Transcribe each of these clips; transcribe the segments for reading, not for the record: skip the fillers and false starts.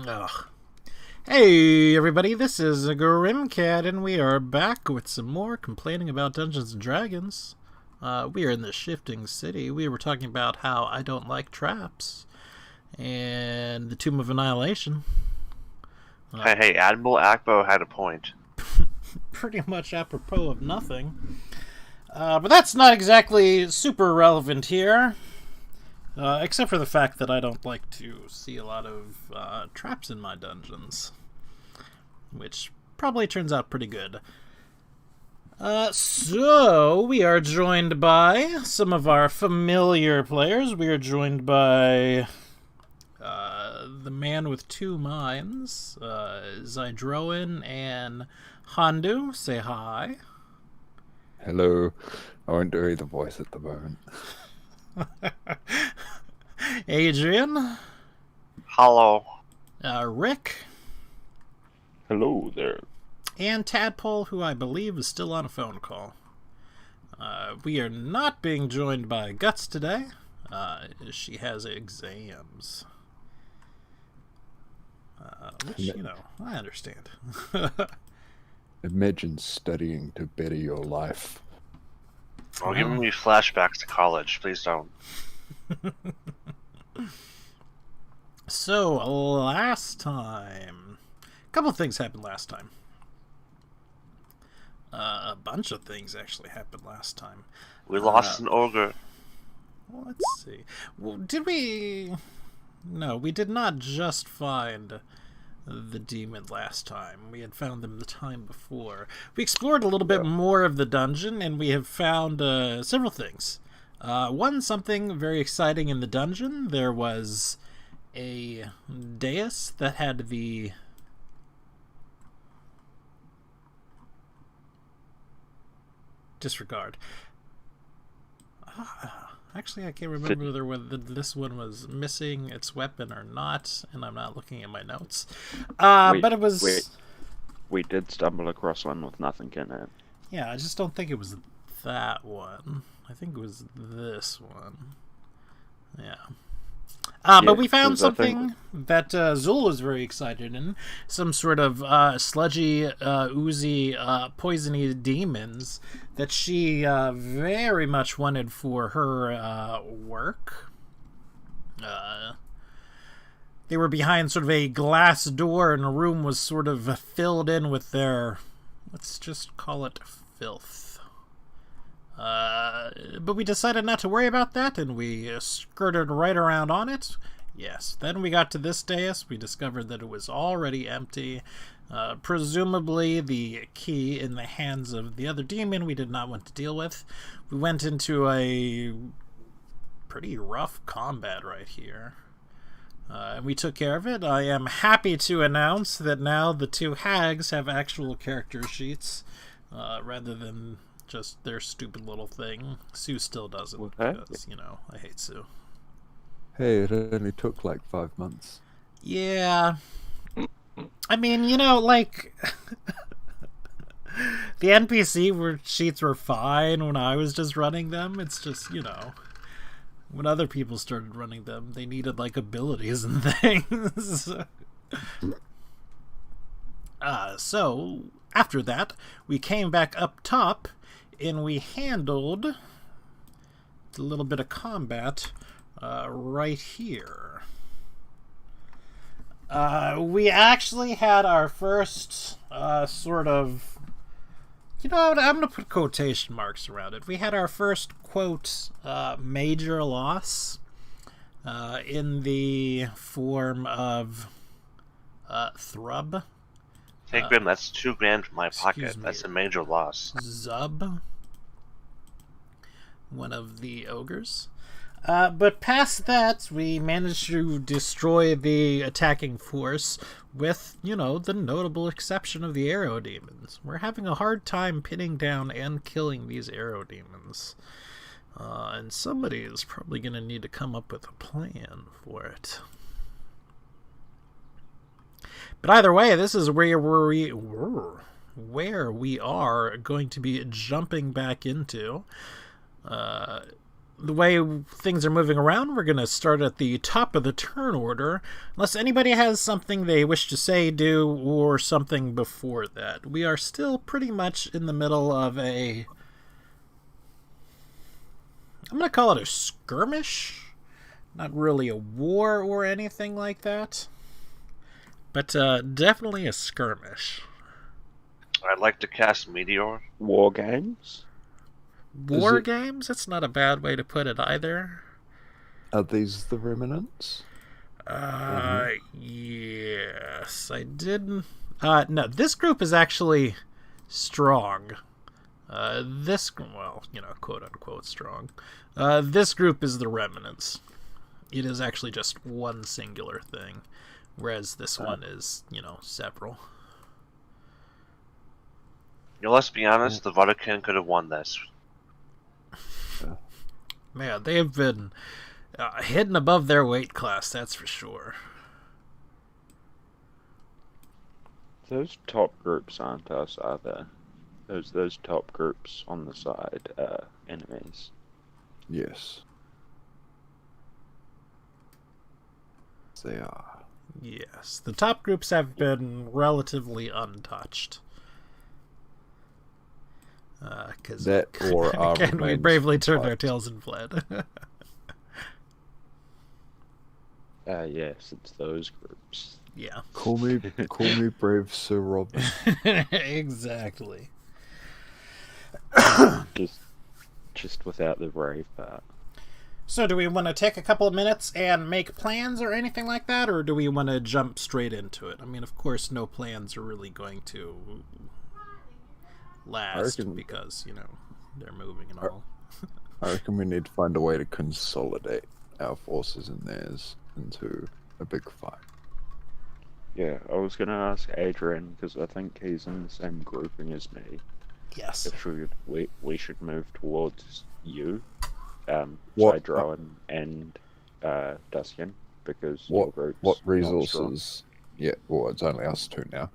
Ugh. Hey everybody, this is Grimcat, and we are back with some more complaining about Dungeons and Dragons. We are in the Shifting City. We were talking about how I don't like traps, and the Tomb of Annihilation. Hey, Admiral Akbo had a point. Pretty much apropos of nothing. But that's not exactly super relevant here. Except for the fact that I don't like to see a lot of traps in my dungeons. Which probably turns out pretty good. So, we are joined by some of our familiar players. We are joined by the man with two minds, Zydroin and Handu. Say hi. Hello. I won't do either voice at the moment. Adrian. Hello. Rick. Hello there. And Tadpole, who I believe is still on a phone call. We are not being joined by Guts today. She has exams. Which, I understand. Imagine studying to better your life. Oh, giving me flashbacks to college. Please don't. So, last time... A couple of things happened last time. A bunch of things actually happened last time. We lost an ogre. Let's see. Well, did we... No, we did not just find the demon last time. We had found them the time before. We explored a little bit more of the dungeon, and we have found several things. Something very exciting in the dungeon. There was a dais that had the... Disregard. Actually, I can't remember whether this one was missing its weapon or not, and I'm not looking at my notes. But it was... We did stumble across one with nothing in it. Yeah, I just don't think it was that one. I think it was this one. Yeah. But we found something that Zul was very excited in. Some sort of sludgy, oozy, poisony demons that she very much wanted for her work. They were behind sort of a glass door, and the room was sort of filled in with their, let's just call it filth. But we decided not to worry about that, and we skirted right around on it. Yes, then we got to this dais. We discovered that it was already empty. Presumably the key in the hands of the other demon we did not want to deal with. We went into a pretty rough combat right here. And we took care of it. I am happy to announce that now the two hags have actual character sheets, rather than just their stupid little thing. Sue still doesn't, because, I hate Sue. Hey, it only took like 5 months. Yeah. I mean, the NPC sheets were fine when I was just running them. It's just, when other people started running them, they needed, abilities and things. So, after that, we came back up top, and we handled a little bit of combat right here. We actually had our first sort of... I'm going to put quotation marks around it. We had our first, quote, major loss in the form of Thrub. Hey, Grim, that's $2,000 from my pocket. me. That's a major loss. Zub, one of the ogres. But past that, we managed to destroy the attacking force with, the notable exception of the arrow demons. We're having a hard time pinning down and killing these arrow demons. And somebody is probably going to need to come up with a plan for it. But either way, this is where we are going to be jumping back into. the way things are moving around, we're going to start at the top of the turn order, unless anybody has something they wish to say, do, or something before that. We are still pretty much in the middle of I'm going to call it a skirmish. Not really a war or anything like that, but definitely a skirmish. I'd like to cast Meteor. War games? War games? That's not a bad way to put it either. Are these the remnants? Yes, I did. No, this group is actually strong. Quote unquote strong. This group is the remnants. It is actually just one singular thing, whereas this one is, several. Let's be honest, the Vatican could have won this. Man, they have been hidden above their weight class, that's for sure. Those top groups aren't us, are they? Those top groups on the side are enemies. Yes. They are. Yes, the top groups have been relatively untouched. Because again, we bravely turned our tails and fled. Yes, it's those groups. Yeah. Call me brave Sir Robin. Exactly. Just without the brave part. So do we want to take a couple of minutes and make plans or anything like that, or do we want to jump straight into it? I mean, of course, no plans are really going to last because, they're moving and all. I reckon we need to find a way to consolidate our forces and theirs into a big fight. Yeah, I was going to ask Adrian, because I think he's in the same grouping as me. Yes. If we should move towards you, Sidro and Duskin, because your group's what not resources? strong. Yeah, well, it's only us two now.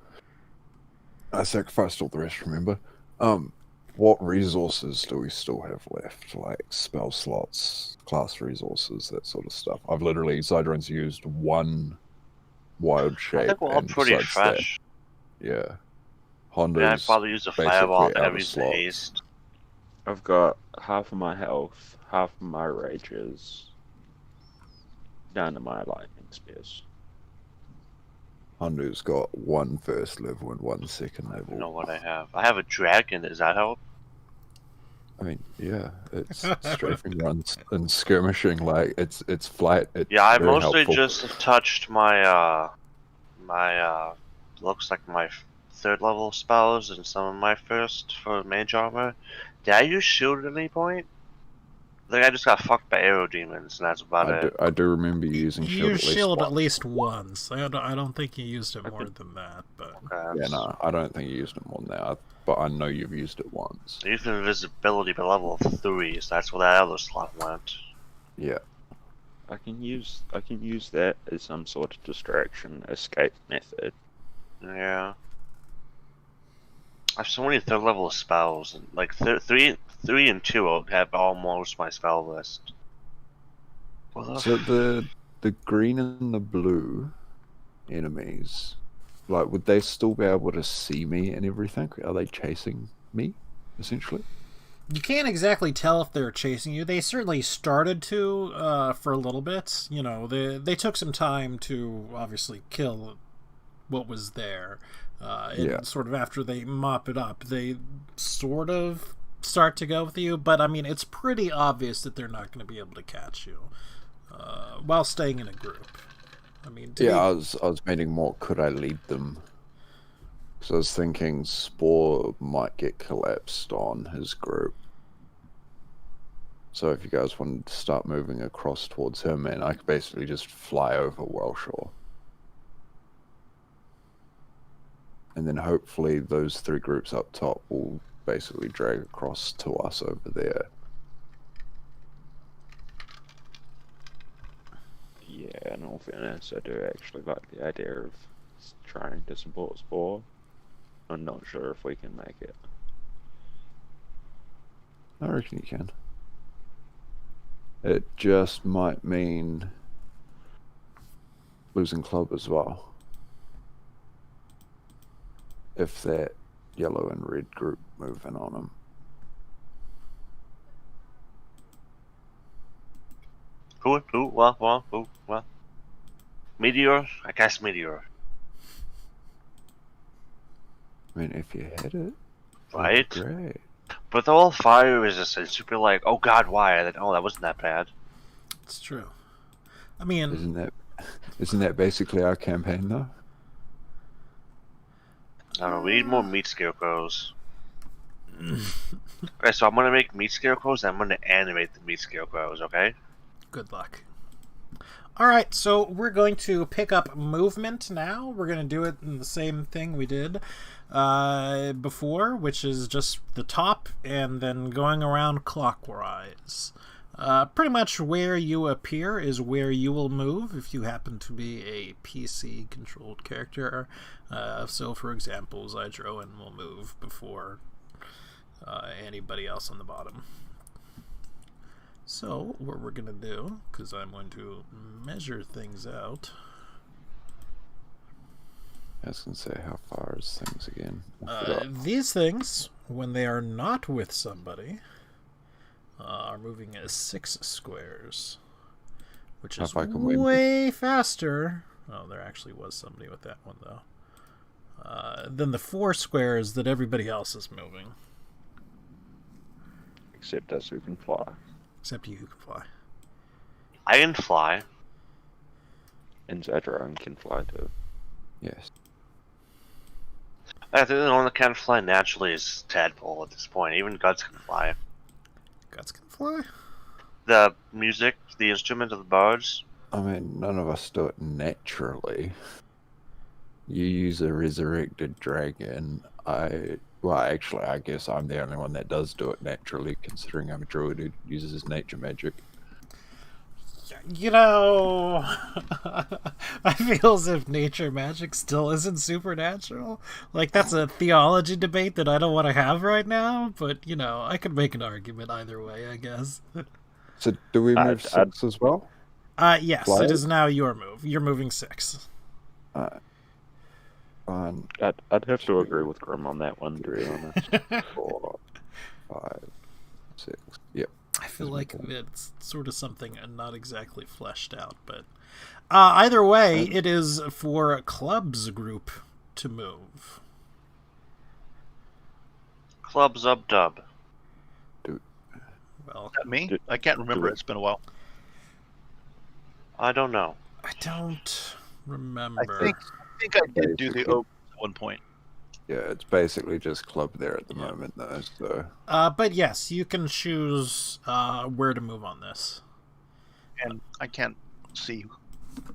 I sacrificed all the rest, remember? What resources do we still have left? Like spell slots, class resources, that sort of stuff. I've literally, Zydron's used one wild shape. I think we're all pretty besides fresh. that, yeah. Honda's Yeah, I'd probably use a basically fireball out and of use the slots. haste. I've got half of my health, half of my rages, down to my lightning spears. Hondu's got one first level and one second I level. don't know what I have. I have a dragon. Does that help? I mean, yeah, it's strafing runs and skirmishing, like it's flight. It's Yeah, I very mostly helpful. just touched my looks like my third level spells and some of my first for mage armor. Did I use shield at any point? I think I just got fucked by arrow demons, and that's about it. I do remember using You shield used at least shield once. at least once. I don't think you used it more than that, but Yeah, no, I don't think you used it more than that, but I know you've used it once. I used invisibility by level 3, so that's where that other slot went. Yeah. I can use that as some sort of distraction escape method. Yeah. I have so many third level spells, and like 3 and 2 have almost my spell list. Well, So the green and the blue enemies, like, would they still be able to see me and everything? Are they chasing me, essentially? you can't exactly tell if they're chasing you. They certainly started to for a little bit. They took some time to obviously kill what was there. And sort of after they mop it up, they sort of start to go with you. But I mean, it's pretty obvious that they're not going to be able to catch you while staying in a group. I mean, I was meaning more, could I lead them? Because I was thinking Spore might get collapsed on his group. So if you guys wanted to start moving across towards him, and I could basically just fly over Wellshore. And then hopefully those 3 groups up top will basically drag across to us over there. Yeah, in all fairness, I do actually like the idea of trying to support Spore. I'm not sure if we can make it. I reckon you can. It just might mean losing club as well. If that yellow and red group move in on him. Who? What? Meteor? I guess Meteor. I mean, if you hit it, Right? great. But the whole fire resistance, you'd be like, oh god, why? And then, oh, that wasn't that bad. It's true. I mean, Isn't that basically our campaign though? I don't know, we need more meat scarecrows. Okay, so I'm gonna make meat scarecrows and I'm gonna animate the meat scarecrows, okay? good luck. Alright, so we're going to pick up movement now. We're going to do it in the same thing we did before, which is just the top and then going around clockwise. Pretty much where you appear is where you will move if you happen to be a PC-controlled character. So, for example, Zydroin will move before anybody else on the bottom. So, what we're going to do, because I'm going to measure things out. I was going to say, how far is things again? These things, when they are not with somebody, are moving as 6 squares, which is way faster. Oh, there actually was somebody with that one, though. Than the 4 squares that everybody else is moving. Except us who can fly. Except you who can fly. I can fly. And Zadron can fly too. Yes. I think the one that can fly naturally is Tadpole at this point. Even Guts can fly. Guts can fly? The music, the instrument of the bards. I mean, none of us do it naturally. You use a resurrected dragon. Well, actually, I guess I'm the only one that does do it naturally, considering I'm a druid who uses nature magic. You know, I feel as if nature magic still isn't supernatural. Like, that's a theology debate that I don't want to have right now, but, you know, I could make an argument either way, I guess. So, do we move 6 as well? Yes, Fly? It is now your move. You're moving 6. Fine. I'd have to agree with Grim on that one, to be honest. 4, 5, 6. Yep. I feel like it's sort of something not exactly fleshed out, but either way, it is for Club's group to move. Clubs up dub. Well, Is that me? I can't remember. It's been a while. I don't know. I don't remember. I think I did do the oak at one point. Yeah, it's basically just club there at the moment, though. So. But yes, you can choose where to move on this. And I can't see.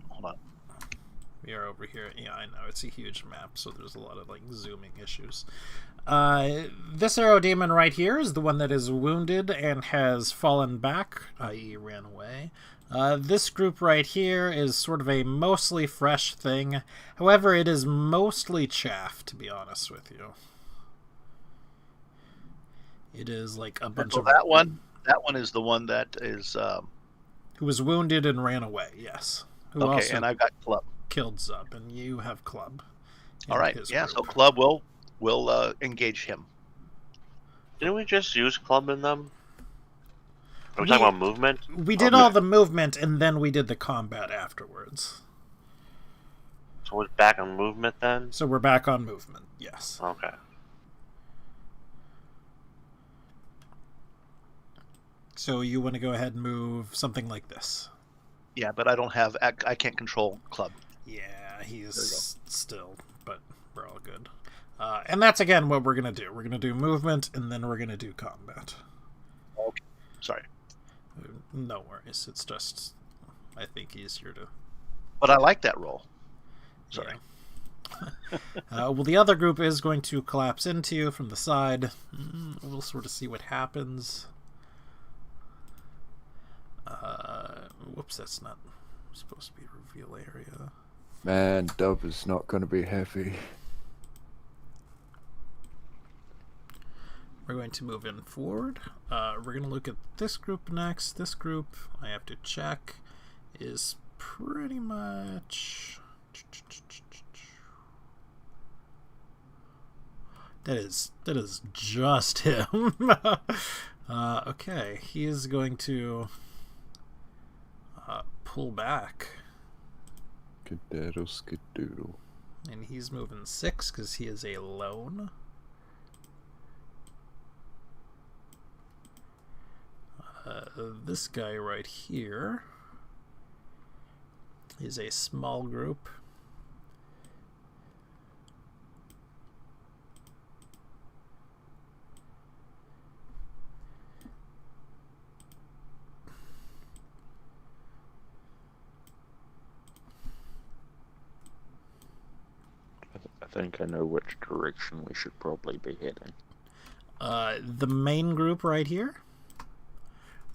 Hold on. We are over here. Yeah, I know. It's a huge map, so there's a lot of, like, zooming issues. This arrow demon right here is the one that is wounded and has fallen back, i.e. ran away. This group right here is sort of a mostly fresh thing. However, it is mostly chaff, to be honest with you. It is like a bunch So of... that one is the one that is... who was wounded and ran away, yes. Who okay, also and I've got Club. killed Zub, and you have Club. All right, yeah, group. so Club will engage him. Didn't we just use club in them? Are we talking about movement? We did all the movement, and then we did the combat afterwards. So we're back on movement then? So we're back on movement, yes. Okay. So you want to go ahead and move something like this. Yeah, but I can't control Club. Yeah, he's still, but we're all good. And that's, again, what we're going to do. We're going to do movement, and then we're going to do combat. Okay, sorry. No worries. It's just, I think, easier to... But I like that roll. Sorry. Yeah. Well, the other group is going to collapse into you from the side. We'll sort of see what happens. Whoops, that's not supposed to be a reveal area. Man, Dub is not going to be happy. we're going to move in forward. We're going to look at this group next. This group, I have to check, is pretty much... That is just him. Okay, he is going to pull back. Skedaddle, skedoodle. And he's moving 6 because he is a lone. This guy right here is a small group. I think I know which direction we should probably be heading. The main group right here.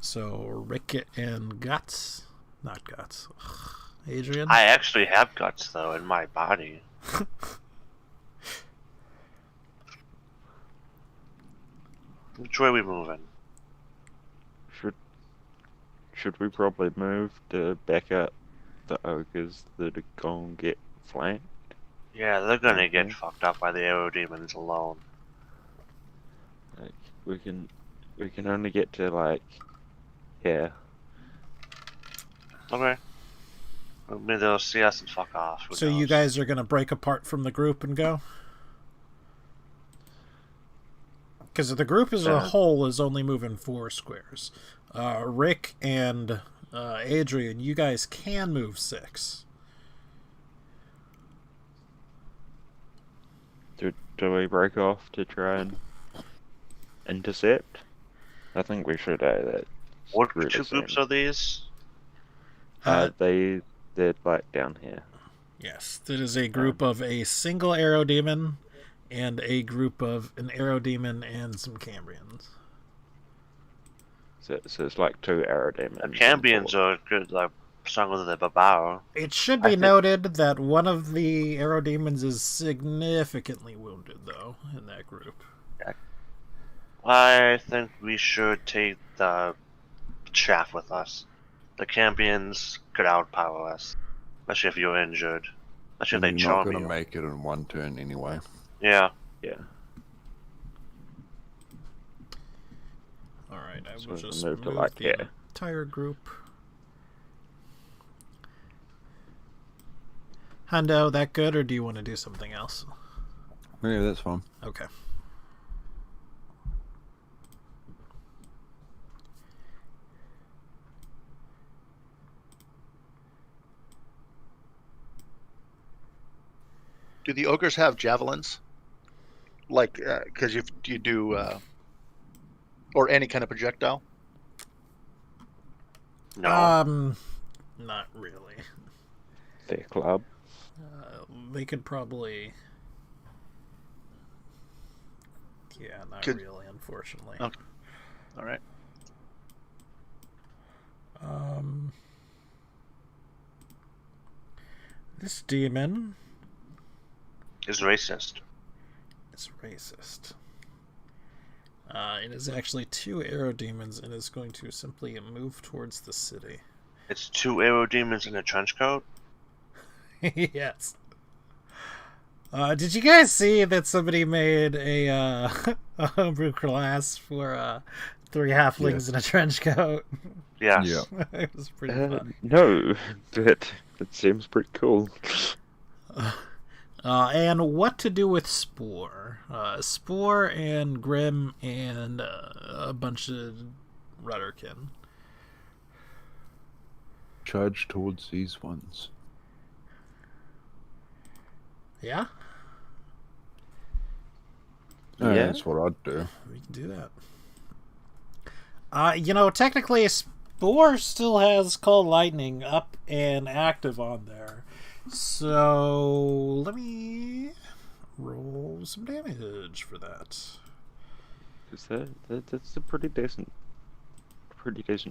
So Rick and Guts, not Guts. Adrian. I actually have guts though in my body. Which way are we moving? Should we probably move to back up the ogres that are gonna get flanked? Yeah, they're gonna get fucked up by the aerodemons alone. Like we can only get to like here. Okay. Maybe they'll see us and fuck off. Who So you knows? guys are going to break apart from the group and go? Because the group as a whole is only moving 4 squares. Rick and Adrian, you guys can move 6. Do we break off to try and intercept? I think we should. That. What really two groups are these? They're like down here. Yes, that is a group of a single aerodemon and a group of an aerodemon and some Cambrians. So it's like 2 aerodemons. The Cambions are good, like stronger than the Babao. It should be noted that one of the aerodemons is significantly wounded, though, in that group. I think we should take the chaff with us. The Cambions could outpower us, especially if you're injured. Especially if they You're not charm gonna you. make it in one turn anyway. Yeah. Yeah. Alright, I So will we just move move to, like, the here. entire group. Hundo, that good, or do you want to do something else? Yeah, that's fine. Okay. Do the ogres have javelins? Like, because you do, or any kind of projectile? No. Not really. Their club. They could probably... Yeah, not Could- really, unfortunately. Okay. All right. This demon Is racist. is racist. It is actually 2 aerodemons and is going to simply move towards the city. It's 2 aerodemons in a trench coat. Yes. Did you guys see that somebody made a a homebrew class for 3 halflings Yes. in a trench coat? Yes. Yeah. It was pretty fun. No, that seems pretty cool. And what to do with Spore? Spore and Grim and a bunch of Rudderkin. Charge towards these ones. Yeah, Yeah. That's what I'd do. we can do that. Technically, Spore still has Cold Lightning up and active on there. So, let me roll some damage for that. Because that's a pretty decent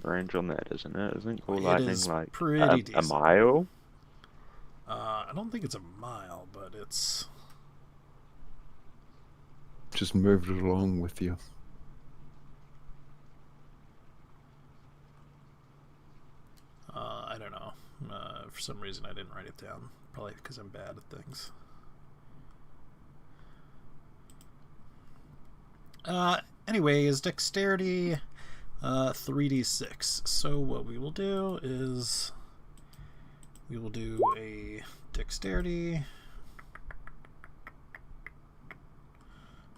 range on that, isn't it? Isn't Cool It Lightning is like pretty a decent. mile? I don't think it's a mile, but it's... Just move it along with you. some reason I didn't write it down. Probably because I'm bad at things. Anyways, dexterity 3d6. So what we will do is we will do a dexterity.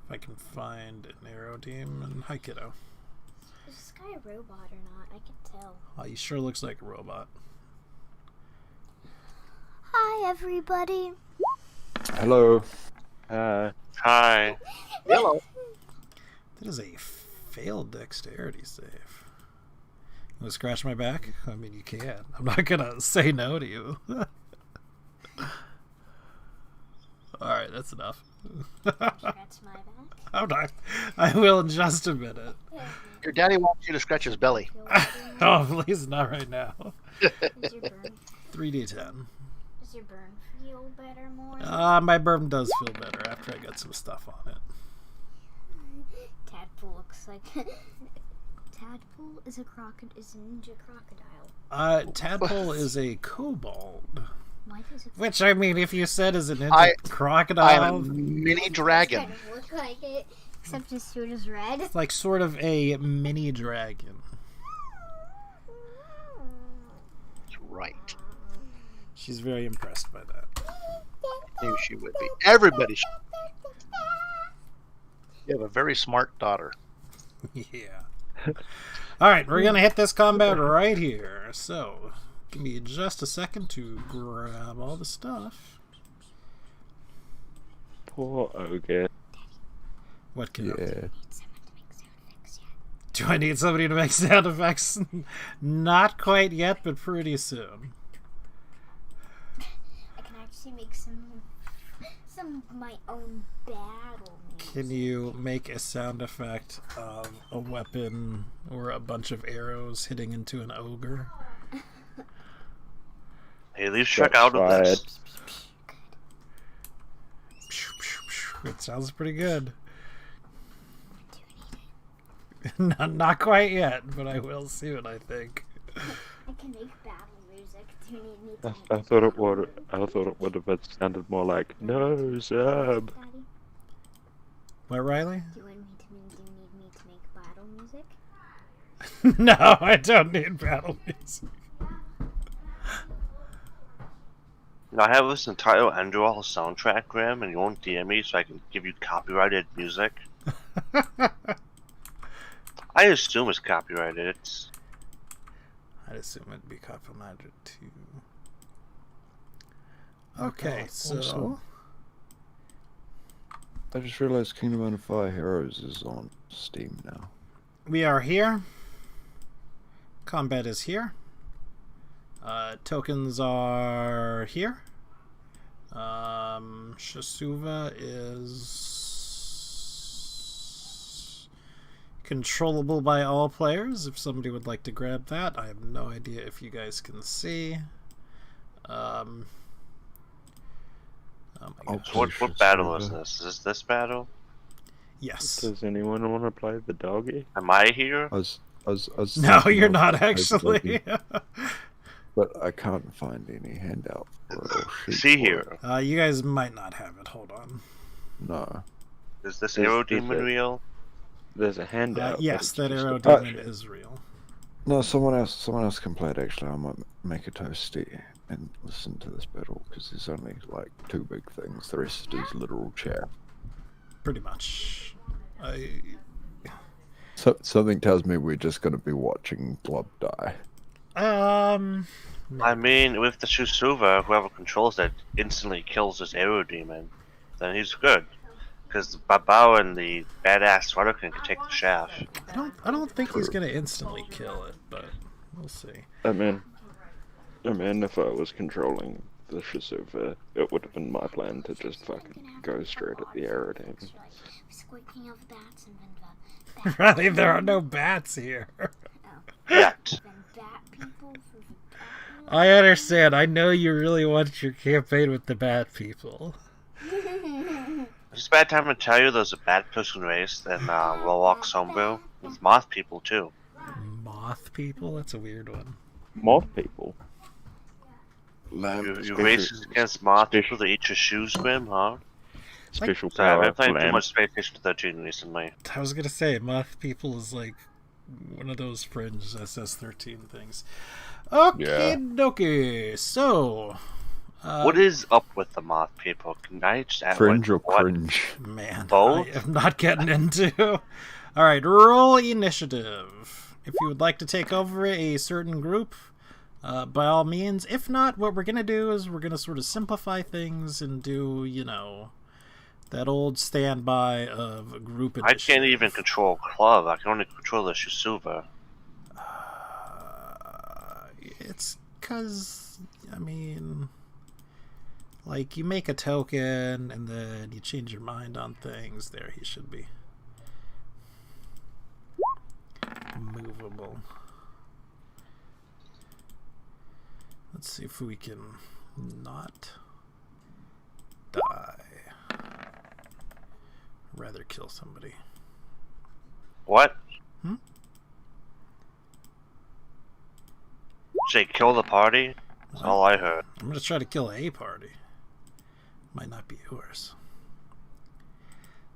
If I can find an arrow demon. Hi, kiddo. Is this guy a robot or not? I can tell. He sure looks like a robot. Hi, everybody. Hello. Hi. Hello. That is a failed dexterity save. You want to scratch my back? I mean, you can. I'm not gonna say no to you. Alright, that's enough. Scratch my back. I'm not. I will in just a minute. Your daddy wants you to scratch his belly. Oh, please, not right now. Does your burn 3d10. Does your burn feel better more? My burn does feel better after I get some stuff on it. Tadpole looks like Tadpole is a ninja crocodile. Tadpole is a kobold. Why does it Which, I mean, if you said is a ninja I'm crocodile, a mini dragon. kind of look like it? Except his suit is red. it's like sort of a mini dragon. That's right. She's very impressed by that. Knew she would be. Everybody. You have a very smart daughter. Yeah. Alright, we're gonna hit this combat right here. So, give me just a second to grab all the stuff. Poor Ogre. What can Yeah. Do I need somebody to make sound effects? Not quite yet, but pretty soon. I can actually make some of my own battle music. Can you make a sound effect of a weapon or a bunch of arrows hitting into an ogre? Hey, leave Shrek Shots out of fired. this. It sounds pretty good. Not quite yet, but I will soon, I think. I can make battle music. Do you need me to I thought it would. I thought it would have sounded more like no, Zeb. Daddy? What, Riley? Do you need me to make battle music? No, I don't need battle music. Now, I have this entire Endurall soundtrack, Graham, and you won't DM me so I can give you copyrighted music. I assume it's copyrighted. It's I'd assume it'd be copyrighted too. Okay, so also- I just realized Kingdom Under Fire Heroes is on Steam now. we are here. Combat is here. Tokens are here. Shasuva is controllable by all players. If somebody would like to grab that, I have no idea if you guys can see. Oh my Oh, gosh. so what battle is this? Is this battle? Yes. Does anyone want to play the doggy? Am I here? I was No, thinking you're of not maybe actually. looking, but I can't find any handout for it or sheet See for here. it. You guys might not have it. Hold on. No. Is this There's- Arrow there's Demon a- real? There's a handout. but Yes, it's that just a arrow picture. demon is real. No, someone else can play it actually. I might make a toasty and listen to this battle because there's only like two big things. The rest is literal chat. Pretty much. So something tells me we're just going to be watching Blob die. I mean, with the Shusuva, whoever controls it instantly kills this Arrow Demon, then he's good. Because the Babao and the badass Sweaterkin can take the shaft. I don't think he's gonna instantly kill it, but we'll see. I mean, if I was controlling the Shisuva, it would have been my plan to just fucking go straight at the arrow demon. Speaking of bats and then Really, there are no bats here. Yet. then bat people for the bat. I understand. I know you really want your campaign with the bat people. It's a bad time to tell you there's a bad person race in Warlock Sombro with moth people too. Moth people? That's a weird one. Moth people. You race against moth people to eat your shoes, Grim, huh? Special Sorry, I've power been playing too lamp. much Space Station 13 recently. I was gonna say, Moth People is like one of those fringe SS13 things. Okay, dokie. So, What is up with the moth people? Can I just add Fringe or what? cringe? man, Both? I am not getting into. All right, roll initiative. If you would like to take over a certain group, by all means. If not, what we're gonna do is we're gonna sort of simplify things and do, that old standby of group initiative. I can't even control Club. I can only control the Shusuva. It's because, you make a token and then you change your mind on things. There he should be. Movable. Let's see if we can not die. Rather kill somebody. What? Hmm? Say kill the party? That's all I heard. I'm gonna try to kill a party. Might not be yours.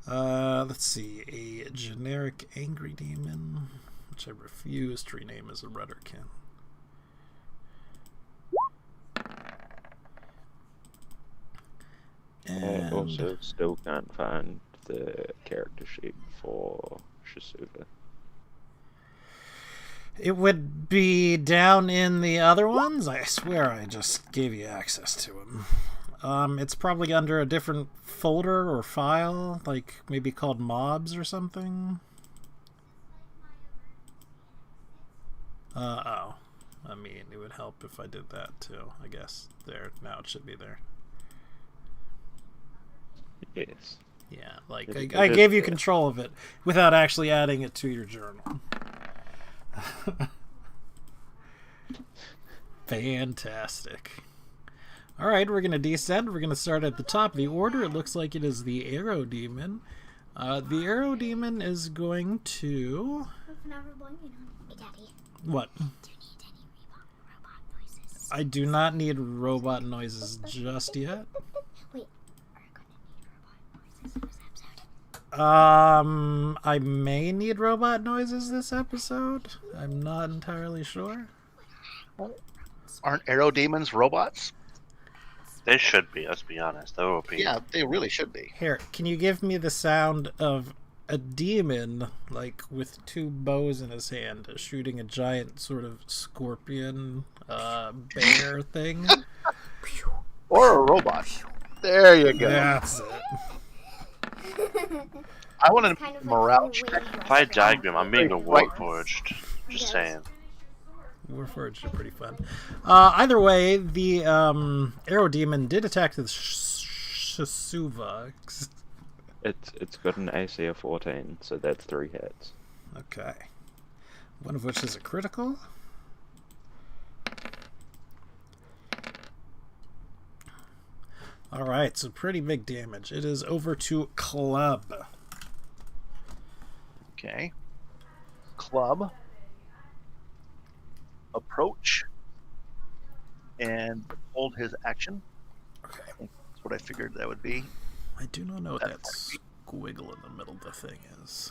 Let's see. A generic angry demon, which I refuse to rename as a Rudderkin. I also still can't find the character sheet for Shisuva. It would be down in the other ones. I swear I just gave you access to them. It's probably under a different folder or file, like maybe called mobs or something. It would help if I did that too, I guess. There, now it should be there. Yes. Yeah, It I is gave you there. control of it without actually adding it to your journal. Fantastic. Alright, we're going to descend. We're going to start at the top of the order. It looks like it is the Arrow Demon. The Arrow Demon is going to... Hey, Daddy. What? Do you need any robot noises? I do not need robot noises just yet. Wait, are you gonna need robot noises in this episode? I may need robot noises this episode. I'm not entirely sure. Aren't arrow demons robots? They should be, let's be honest. They will be. Yeah, they really should be. Here, can you give me the sound of a demon, with two bows in his hand, shooting a giant sort of scorpion, bear thing? Or a robot. There you go. That's it. I want Kind to of morale like check. If I diagram, I'm being a Right. Warforged. Just Yes. saying. Warforged are pretty fun. Either way, the Arrow Demon did attack the Shisuva. It's got an AC of 14, so that's 3 hits. Okay. One of which is a critical. Alright, so pretty big damage. It is over to Club. Okay. Club. Approach. And hold his action. Okay. That's what I figured that would be. I do not know what that That's squiggle in the middle of the thing is.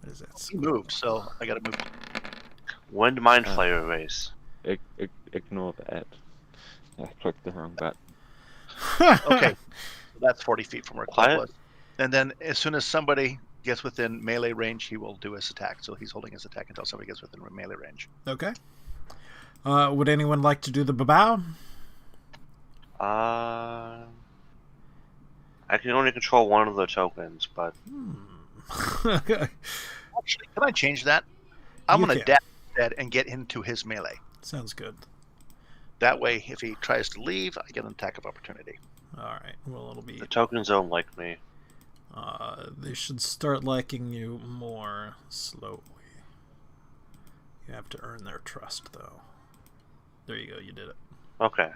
What is that? He moved, so I gotta move. Wind Mind Flayer race. Ignore that. I clicked the wrong button. Okay. So that's 40 feet from where Club Quiet. was. And then as soon as somebody gets within melee range, he will do his attack. So he's holding his attack until somebody gets within melee range. Okay. Would anyone like to do the babao? I can only control one of the tokens, but Actually, can I change that? I'm You going to can. dash instead and get into his melee. Sounds good. That way, if he tries to leave, I get an attack of opportunity. Alright, well, it'll be... the tokens don't like me. They should start liking you more slowly. You have to earn their trust, though. There you go, you did it. Okay.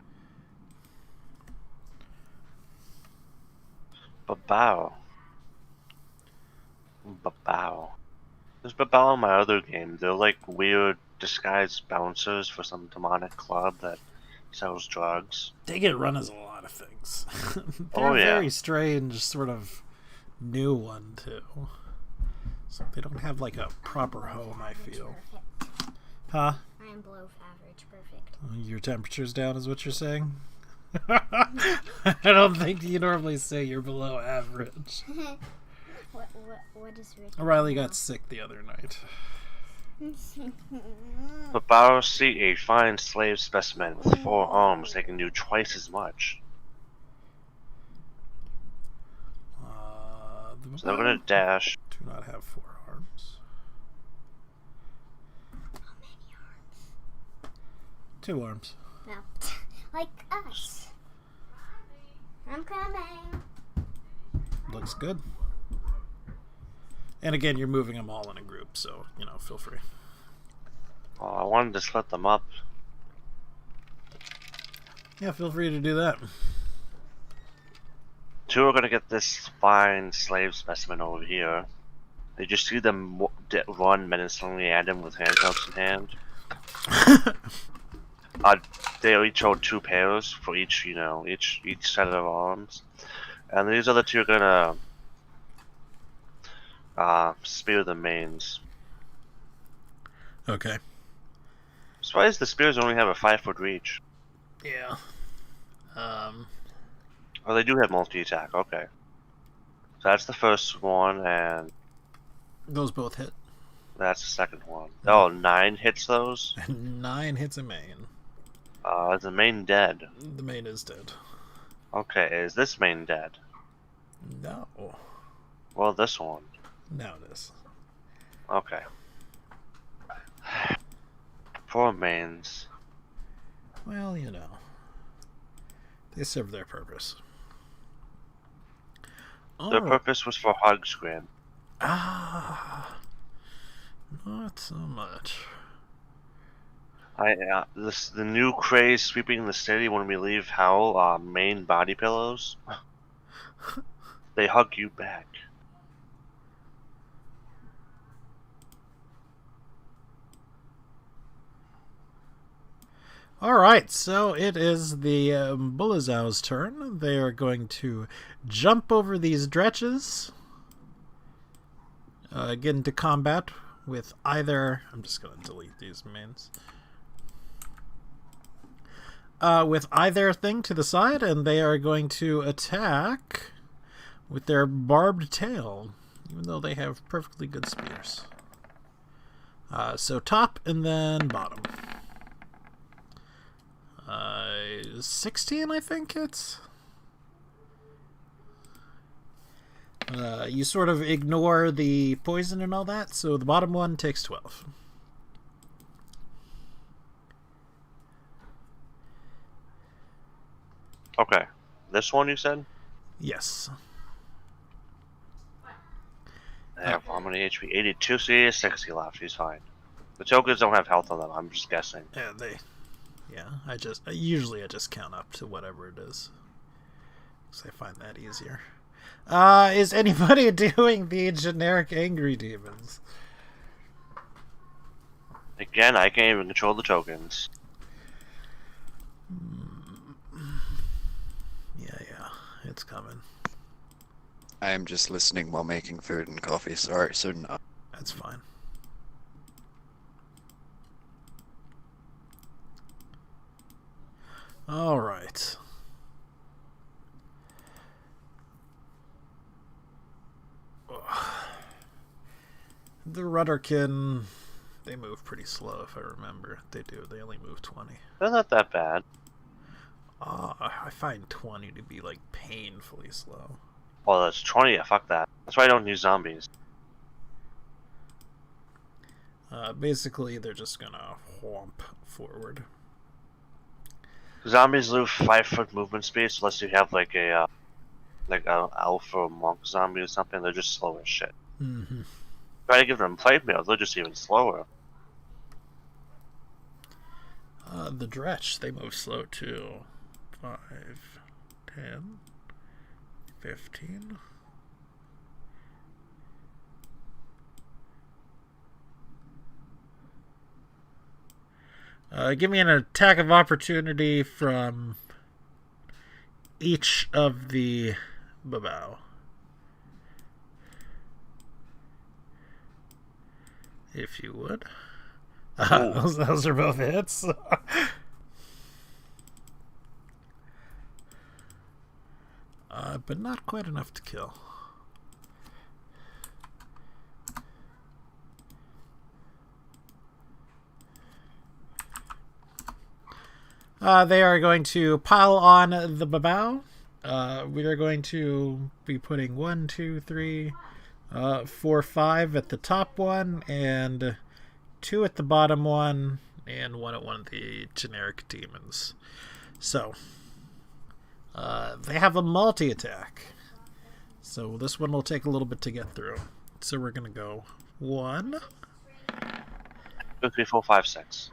Babao. Babao. There's Babao in my other game. They're like weird disguised bouncers for some demonic club that sells drugs. They get run as a lot of things. They're Oh, a yeah. very strange sort of new one too. So they don't have like a proper home, I feel. Perfect. Huh? I am below average. Perfect. Your temperature's down is what you're saying? I don't think you normally say you're below average. What is Rick? Riley got sick the other night. But borrow see a fine slave specimen with 4 arms. They can do twice as much. So they're gonna dash. Do not have 4 arms. 2 arms. No. Like us. I'm coming. Looks good. And again, you're moving them all in a group, so, feel free. I wanted to split them up. Yeah, feel free to do that. 2 are gonna get this fine slave specimen over here. They just see them run menacingly at him with handcuffs in hand. They each hold 2 pairs for each, each set of arms. And these other 2 are gonna spear the mains. Okay. Surprised the spears only have a 5-foot reach. Yeah. Oh, they do have multi-attack, okay. So that's the first one, and Those both hit. that's the second one. Oh, 9 hits those? 9 hits a main. Is the main dead? The main is dead. Okay, is this main dead? No. Well, this one. Now it is. Okay. 4 mains. Well, they serve their purpose. Their Oh, purpose was for Hogsgrim. not so much. The new craze sweeping the city when we leave Howl, main body pillows. They hug you back. Alright, so it is the Bullazow's turn. They are going to jump over these dretches. Get into combat with either... I'm just going to delete these mains. With either thing to the side, and they are going to attack with their barbed tail, even though they have perfectly good spears. So top and then bottom. 16, I think it's. You sort of ignore the poison and all that, so the bottom one takes 12. Okay. This one you said? Yes. They have how many HP? 82, so he has 60 left. He's fine. The tokens don't have health on them, I'm just guessing. Yeah, I just count up to whatever it is. Because I find that easier. Is anybody doing the generic angry demons? Again, I can't even control the tokens. Yeah, it's coming. I am just listening while making food and coffee. Sorry, so no. That's fine. All right. The Rudderkin, they move pretty slow if I remember. They do. They only move 20. They're not that bad. I find 20 to be like painfully slow. Well, that's 20. Yeah, fuck that. That's why I don't use zombies. Basically, they're just gonna whomp forward. Zombies lose 5-foot movement speed unless you have like an alpha monk zombie or something. They're just slow as shit. Mm-hmm. Try to give them plate mail, they're just even slower. The Dretch, they move slow too. 5, 10, 15. Give me an attack of opportunity from each of the Babao. If you would. Those are both hits. But not quite enough to kill. They are going to pile on the Babao. We are going to be putting 1, 2, 3, 4, 5 at the top one, and 2 at the bottom one, and 1 at one of the generic demons. So, they have a multi-attack. So this one will take a little bit to get through. So we're going to go 1, 2, 3, 4, 5, 6.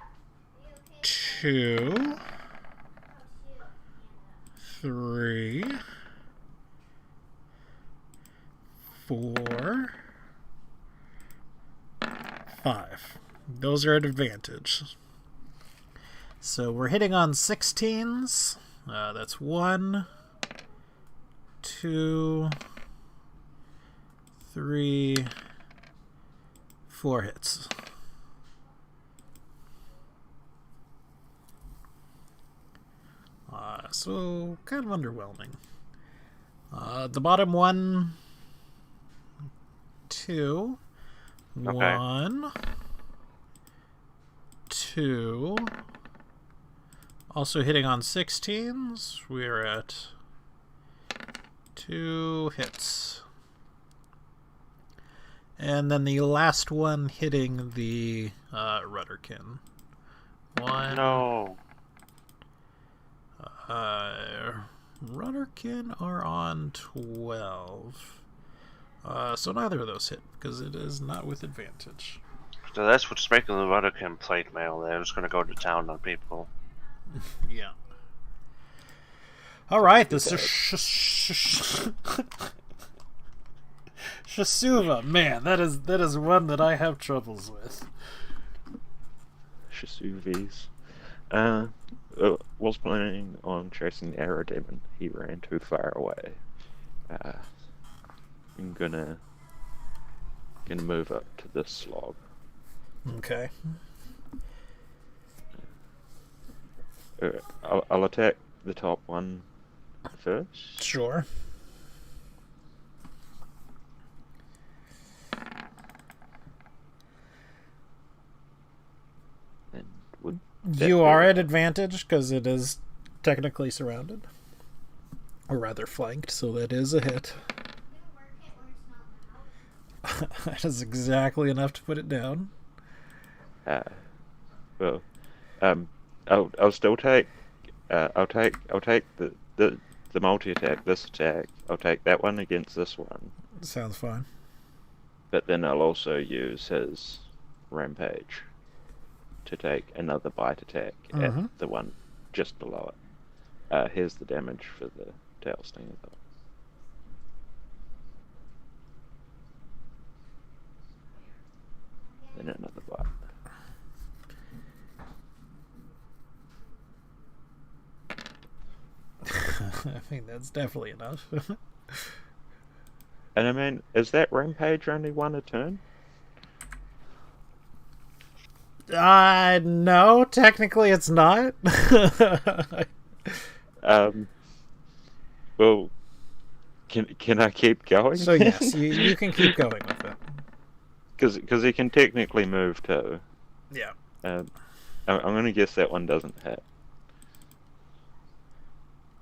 2, 3, 4, 5. Those are at advantage. So we're hitting on 16s. That's 1, 2, 3, 4 hits. So kind of underwhelming. The bottom 1, 2, Okay. 1, 2. Also hitting on 16s. We're at 2 hits. And then the last one hitting the Rudderkin. 1. No. Rudderkin are on 12. So neither of those hit, because it is not with advantage. So that's what's making the Rudderkin plate mail. They're just gonna go to town on people. Yeah. Alright, this is Shasuva. Man, that is one that I have troubles with. Shasuvis. Was planning on chasing the arrow demon. He ran too far away. I'm gonna move up to this slog. Okay. I'll attack the top one first. Sure. And would You are at advantage because it is technically surrounded. Or rather flanked, so that is a hit. That is exactly enough to put it down. Well, I'll still take. I'll take the multi attack. This attack. I'll take that one against this one. Sounds fine. But then I'll also use his rampage to take another bite attack at the one just below it. Here's the damage for the tail stinger though. Then another bite. I think that's definitely enough. And I mean, is that rampage only one a turn? No, technically it's not. Well, can I keep going? So yes, you can keep going with it. Because he can technically move too. Yeah. I'm gonna guess that one doesn't hit.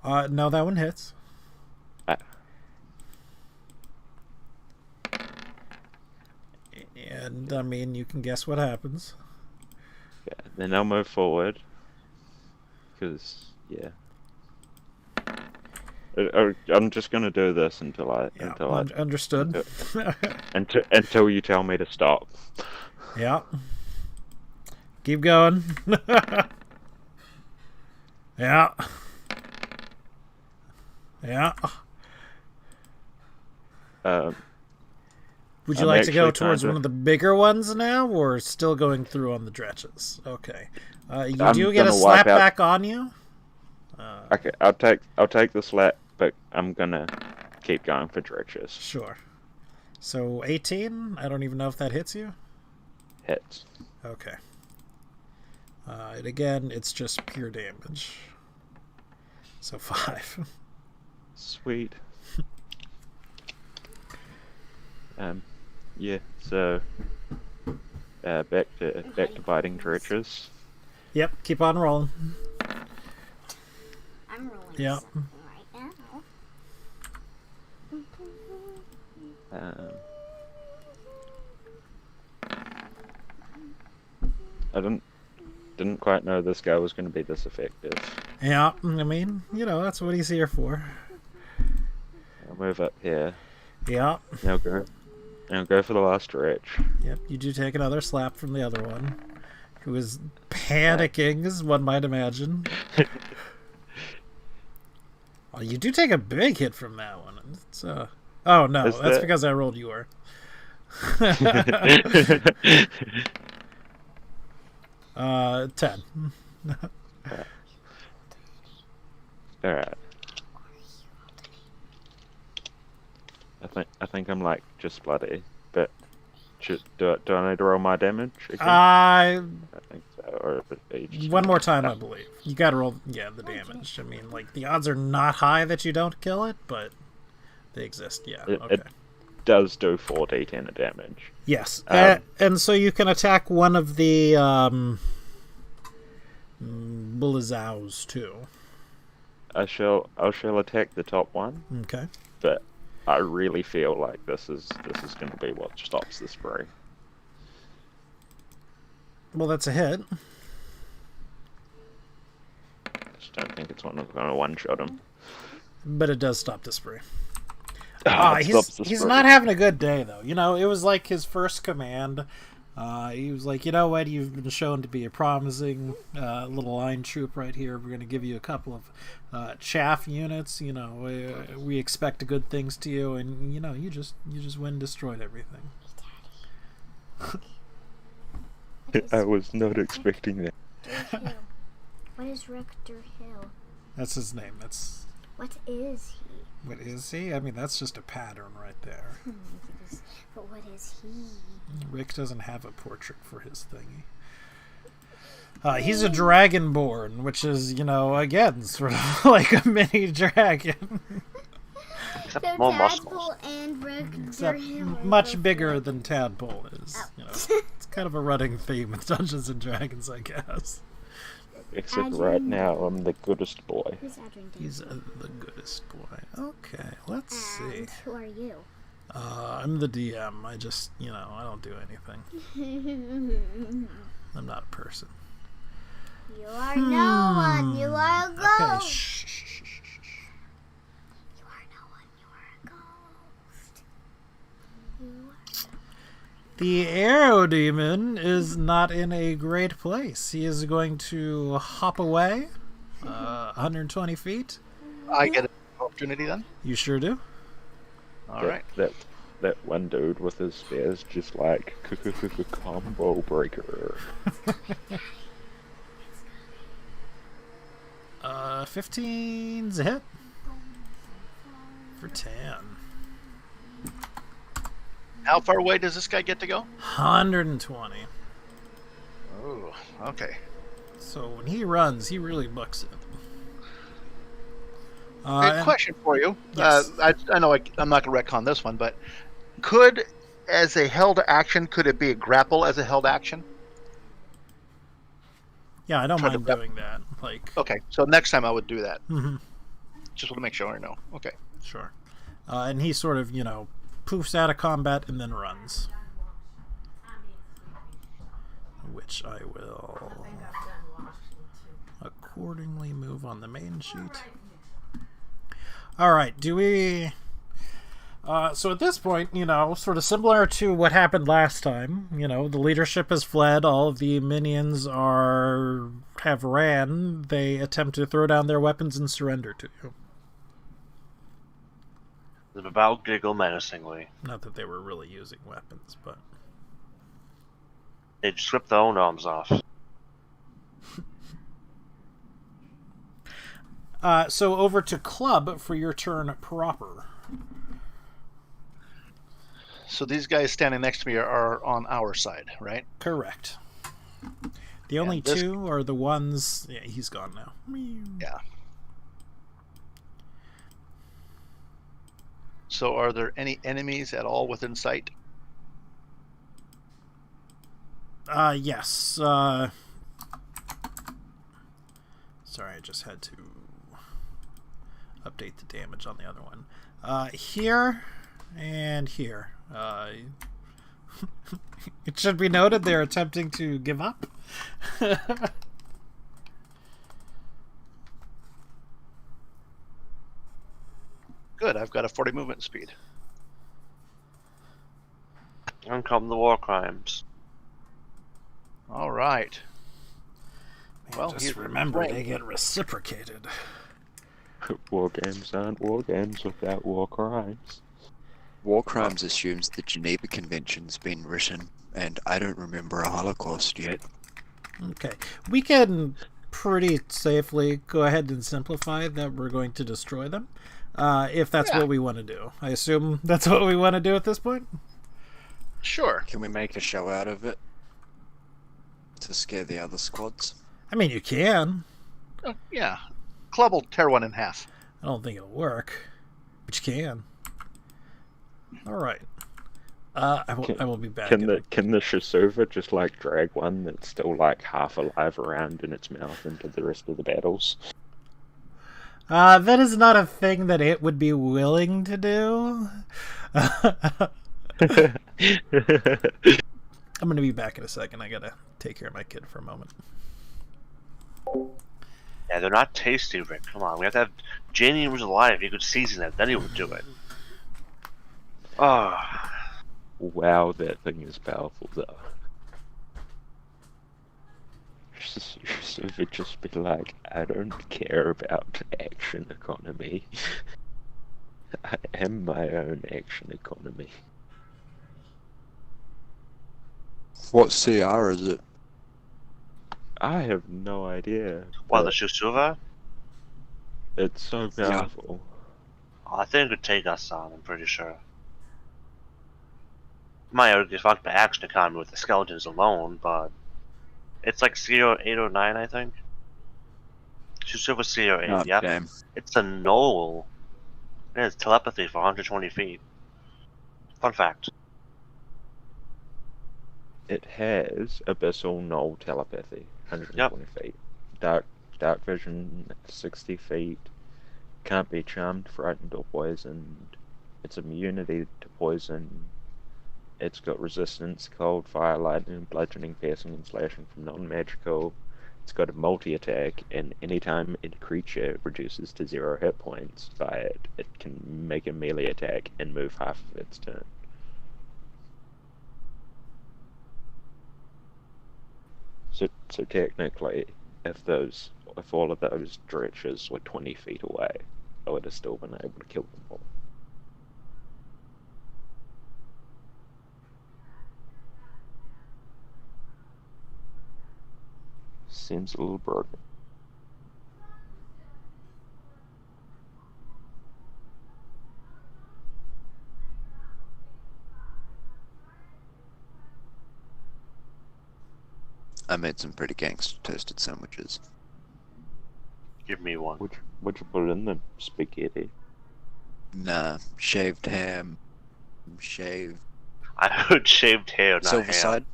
No, that one hits. And I mean, you can guess what happens. Yeah, then I'll move forward. Because, yeah. I'm just gonna do this until I understood. until you tell me to stop. Yeah. Keep going. Yeah. Yeah. Would you I'm like to go actually towards kinda- one of the bigger ones now, or still going through on the dretches? Okay. You I'm do get a gonna wipe slap out- back on you. Okay, I'll take the slap, but I'm gonna keep going for dretches. Sure. So 18? I don't even know if that hits you. Hits. Okay. And again, it's just pure damage. So 5. Sweet. Yeah. So back to fighting dretches. Yep, keep on rolling. I'm rolling Yeah. something right now. I didn't quite know this guy was going to be this effective. Yeah, I mean, that's what he's here for. I'll move up here. Yeah. Now go for the last dretch. Yep, you do take another slap from the other one, who is panicking, as one might imagine. Oh, you do take a big hit from that one. It's, oh, no, Is that's that- because I rolled your. 10. All right. I think I'm like just bloody, but do I need to roll my damage again? I think so. Or you just One more time, I believe. You gotta roll, the damage. I mean, like, the odds are not high that you don't kill it, but they exist, yeah. It- Okay. it does do 4d10 of damage. Yes. Um, And so you can attack one of the Bullazows, too. I shall attack the top one, Okay. but I really feel like this is going to be what stops the spree. Well, that's a hit. Just don't think it's going to one-shot him. But it does stop the spree. It stops the He's spree. not having a good day, though. It was like his first command. He was like, you know what? You've been shown to be a promising little line troop right here. We're going to give you a couple of chaff units. We expect good things to you, and you just went and destroyed everything. I was not expecting that. Hill. What is Rector Hill? That's his name. What is he? What is he? I mean, that's just a pattern right there. But what is he? Rick doesn't have a portrait for his thingy. He's a dragonborn, which is, again, sort of like a mini dragon. Except So more Tadpole muscles. and Rector Except Hill are much both bigger like- than Tadpole is. It's kind of a running theme with Dungeons and Dragons, I guess. Except right now, I'm the goodest boy. Who's Adrian Davis? He's the goodest boy. Okay, let's see. And who are you? I'm the DM. I just, I don't do anything. I'm not a person. You are no one. You are a ghost. Okay, shh. You are no one. You are a ghost. You are... The Arrow Demon is not in a great place. He is going to hop away 120 feet. I get an opportunity then. You sure do. All right. That one dude with his spears just like combo breaker. 15's a hit. For 10. How far away does this guy get to go? 120. Oh, okay. So when he runs, he really bucks it. Good question for you. Yes. I know I'm not going to retcon this one, but could, as a held action, could it be a grapple as a held action? Yeah, I don't Try to mind rep- doing that. Like, Okay, so next time I would do that. mhm, Just want to make sure I know. Okay. sure. And he sort of, poofs out of combat and then runs. Which I will accordingly move on the main sheet. Alright, do we... so at this point, sort of similar to what happened last time, the leadership has fled, all of the minions have ran, they attempt to throw down their weapons and surrender to you. The Babao giggle menacingly. Not that they were really using weapons, but... They just ripped their own arms off. So over to Club for your turn proper. So these guys standing next to me are on our side, right? Correct. The only this- two are the ones... Yeah, he's gone now. Yeah. So are there any enemies at all within sight? Yes. Sorry, I just had to update the damage on the other one. Here and here. It should be noted they're attempting to give up. Good, I've got a 40 movement speed. And come the war crimes. All right. Well, just here's remember, right. they get reciprocated. War games aren't war games without war crimes. War crimes assumes the Geneva Convention's been written, and I don't remember a Holocaust yet. Okay. We can pretty safely go ahead and simplify that we're going to destroy them. If that's Yeah. what we want to do. I assume that's what we want to do at this point? Sure. Can we make a show out of it? To scare the other squads? I mean, you can. Yeah. Club will tear one in half. I don't think it'll work. But you can. Alright. I will be back. Can the Shisova just like drag one that's still like half alive around in its mouth into the rest of the battles? That is not a thing that it would be willing to do. I'm gonna be back in a second. I gotta take care of my kid for a moment. Yeah, they're not tasty, Rick. Come on, we have to have... Janie was alive, you could season it, then he would do it. Oh, Wow, that thing is powerful though. Shisova just be like, I don't care about action economy. I am my own action economy. What CR is it? I have no idea. what, the but Shusuva? It's so powerful. I think it could take us on, I'm pretty sure. Might already get fucked by action economy with the skeletons alone, but... It's like CO809, I think. Shusuva CO8, Oh, yep. damn. It's a knoll. It has telepathy for 120 feet. Fun fact. It has abyssal null telepathy, 120 feet. Dark vision, 60 feet. Can't be charmed, frightened, or poisoned. It's immunity to poison. It's got resistance, cold, fire, lightning, bludgeoning, piercing, and slashing from non-magical. It's got a multi-attack, and anytime a creature reduces to 0 hit points by it, it can make a melee attack and move half of its turn. So technically, if all of those dretches were 20 feet away, I would have still been able to kill them all. Seems a little broken. I made some pretty gangster toasted sandwiches. Give me one. What'd you put in the spaghetti? Nah, shaved ham, shaved I heard shaved hair, not silver ham. side.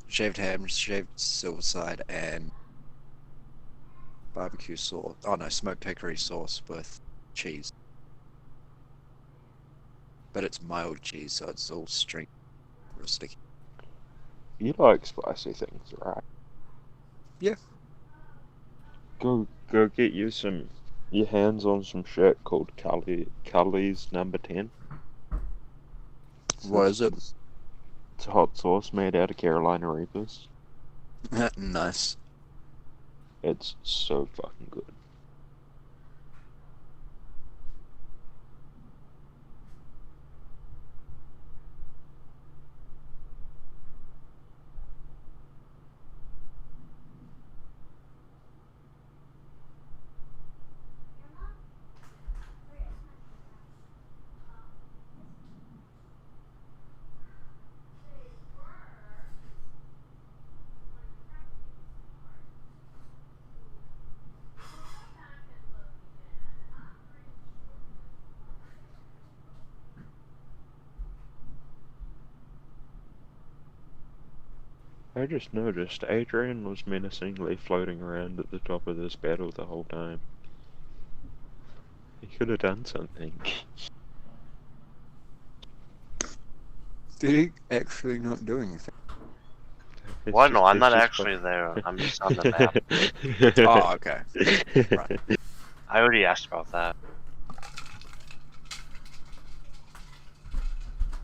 Shaved ham, shaved silver side, and barbecue sauce. Oh no, smoked hickory sauce with cheese. But it's mild cheese, so it's all string, real sticky. You like spicy things, right? Yeah. Go get you your hands on some shit called Cully's number 10. What is it? It's a hot sauce made out of Carolina Reapers. Nice. It's so fucking good. I just noticed Adrian was menacingly floating around at the top of this battle the whole time. He could have done something. Did he actually not do anything? It's Well, no, I'm it's not just actually there. I'm just on the map. Oh, okay. Right. I already asked about that.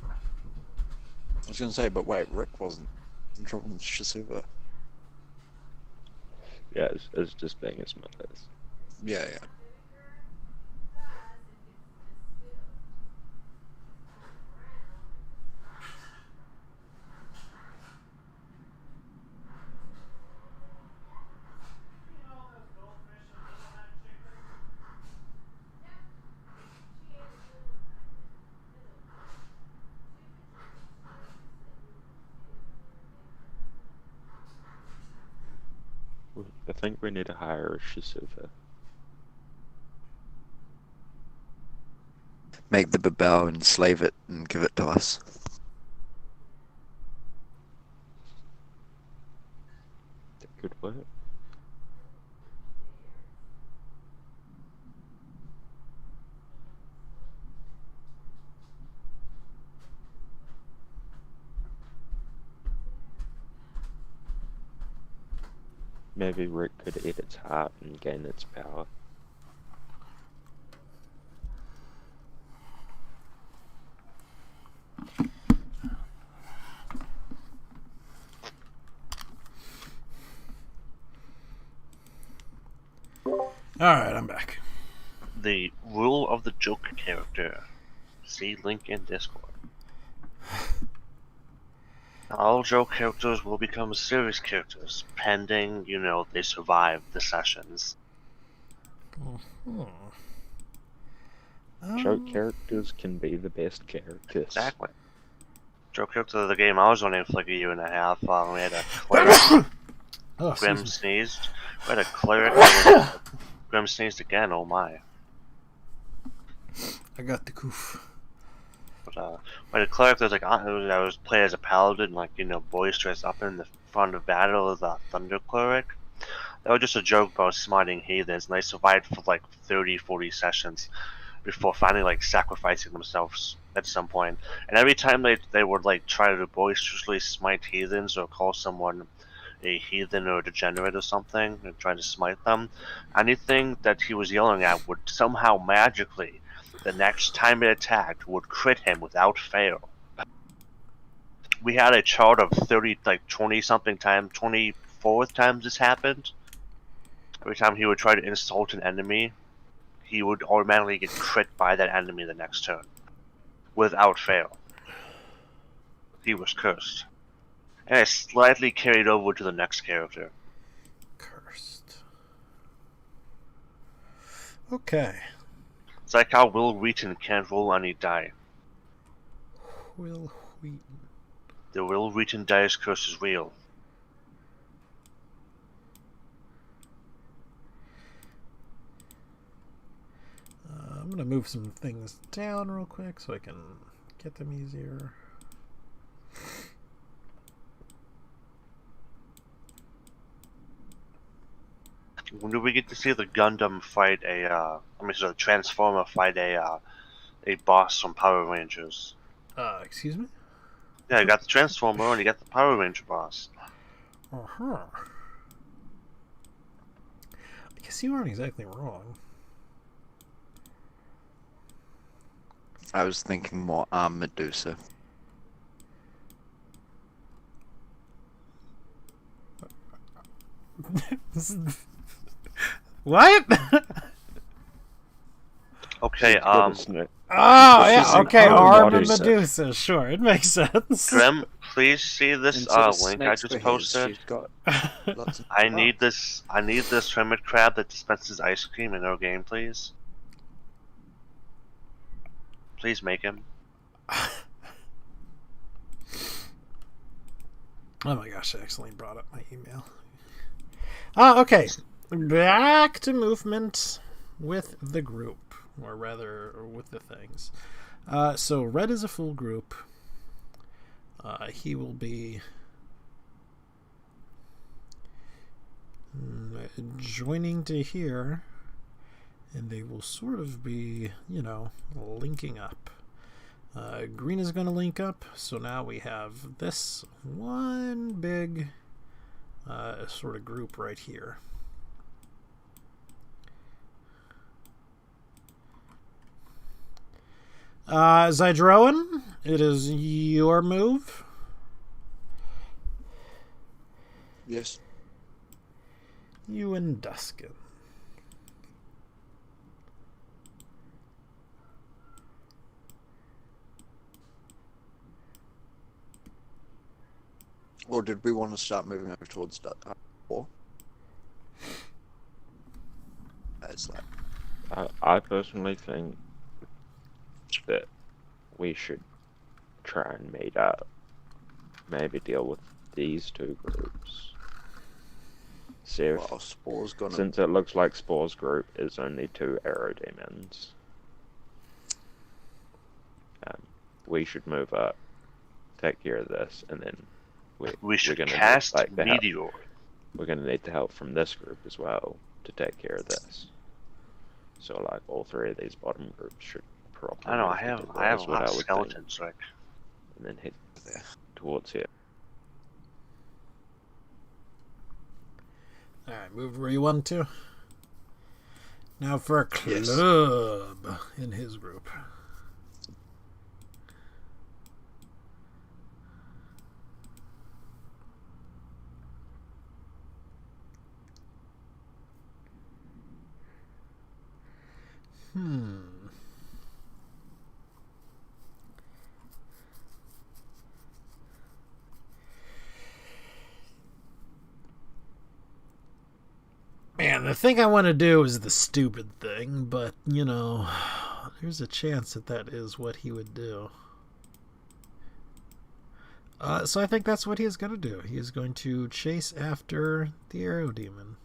I was gonna say, but wait, Rick wasn't controlling Shisuva. Yeah, it's just being as smart as. Yeah, yeah. I think we need to hire a Shisuva. Make the Babao and slave it and give it to us. That could work. Maybe Rick could eat its heart and gain its power. Alright, I'm back. The rule of the Joker character. See link in Discord. All Joker characters will become serious characters, pending, they survive the sessions. Joke characters can be the best characters. Exactly. Joke character of the game I was running for like a year and a half. We had a cleric. Oh, Grim excuse me. sneezed. We had a cleric. Grim sneezed again. Oh my. I got the coof. But we had a cleric that was like I was playing as a paladin, like boys dressed up in the front of battle as a thunder cleric. That was just a joke about smiting heathens, and they survived for like 30-40 sessions before finally like sacrificing themselves at some point. And every time they would like try to boisterously smite heathens or call someone a heathen or a degenerate or something and try to smite them, anything that he was yelling at would somehow magically, the next time it attacked, would crit him without fail. We had a chart of 20 something times, 24th times this happened. Every time he would try to insult an enemy, he would automatically get crit by that enemy the next turn. Without fail. He was cursed. And it slightly carried over to the next character. Cursed. Okay. It's like how Will Wheaton can't roll any die. Will Wheaton. The Will Wheaton dice curse is real. I'm going to move some things down real quick so I can get them easier. When do we get to see the Gundam fight the Transformer fight a boss from Power Rangers? Excuse me? Yeah, you got the Transformer and you got the Power Ranger boss. Uh-huh. I guess you aren't exactly wrong. I was thinking more Medusa. What? Okay, Oh, yeah, She's an okay, arm Arm and Medusa. Medusa, sure, it makes sense. Grim, please see this Instead of link I snakes just for heads, posted. she's got lots of I need this hermit crab that dispenses ice cream in our game, please. Please make him. Oh my gosh, I accidentally brought up my email. Okay. Back to movement with the group, or rather, with the things. So Red is a full group. He will be joining to here, and they will sort of be, linking up. Green is going to link up, so now we have this one big sort of group right here. Zydroan, it is your move. Yes. You and Duskin. Or did we want to start moving over towards war? It's like... I personally think that we should try and meet up. Maybe deal with these two groups. See if, Well, Spore's gonna... since it looks like Spore's group is only 2 arrow demons, we should move up, take care of this, and then We should we're gonna cast need, like, the help. Meteor. We're going to need the help from this group as well to take care of this. So, like, all 3 of these bottom groups should probably... I know, move I have together, a is what lot of I would think, skeletons, Rick. and then head towards here. Alright, moved where you want to. Now for a club Yes. in his group. Man, the thing I want to do is the stupid thing, but, there's a chance that is what he would do. So I think that's what he is going to do. He is going to chase after the arrow demon.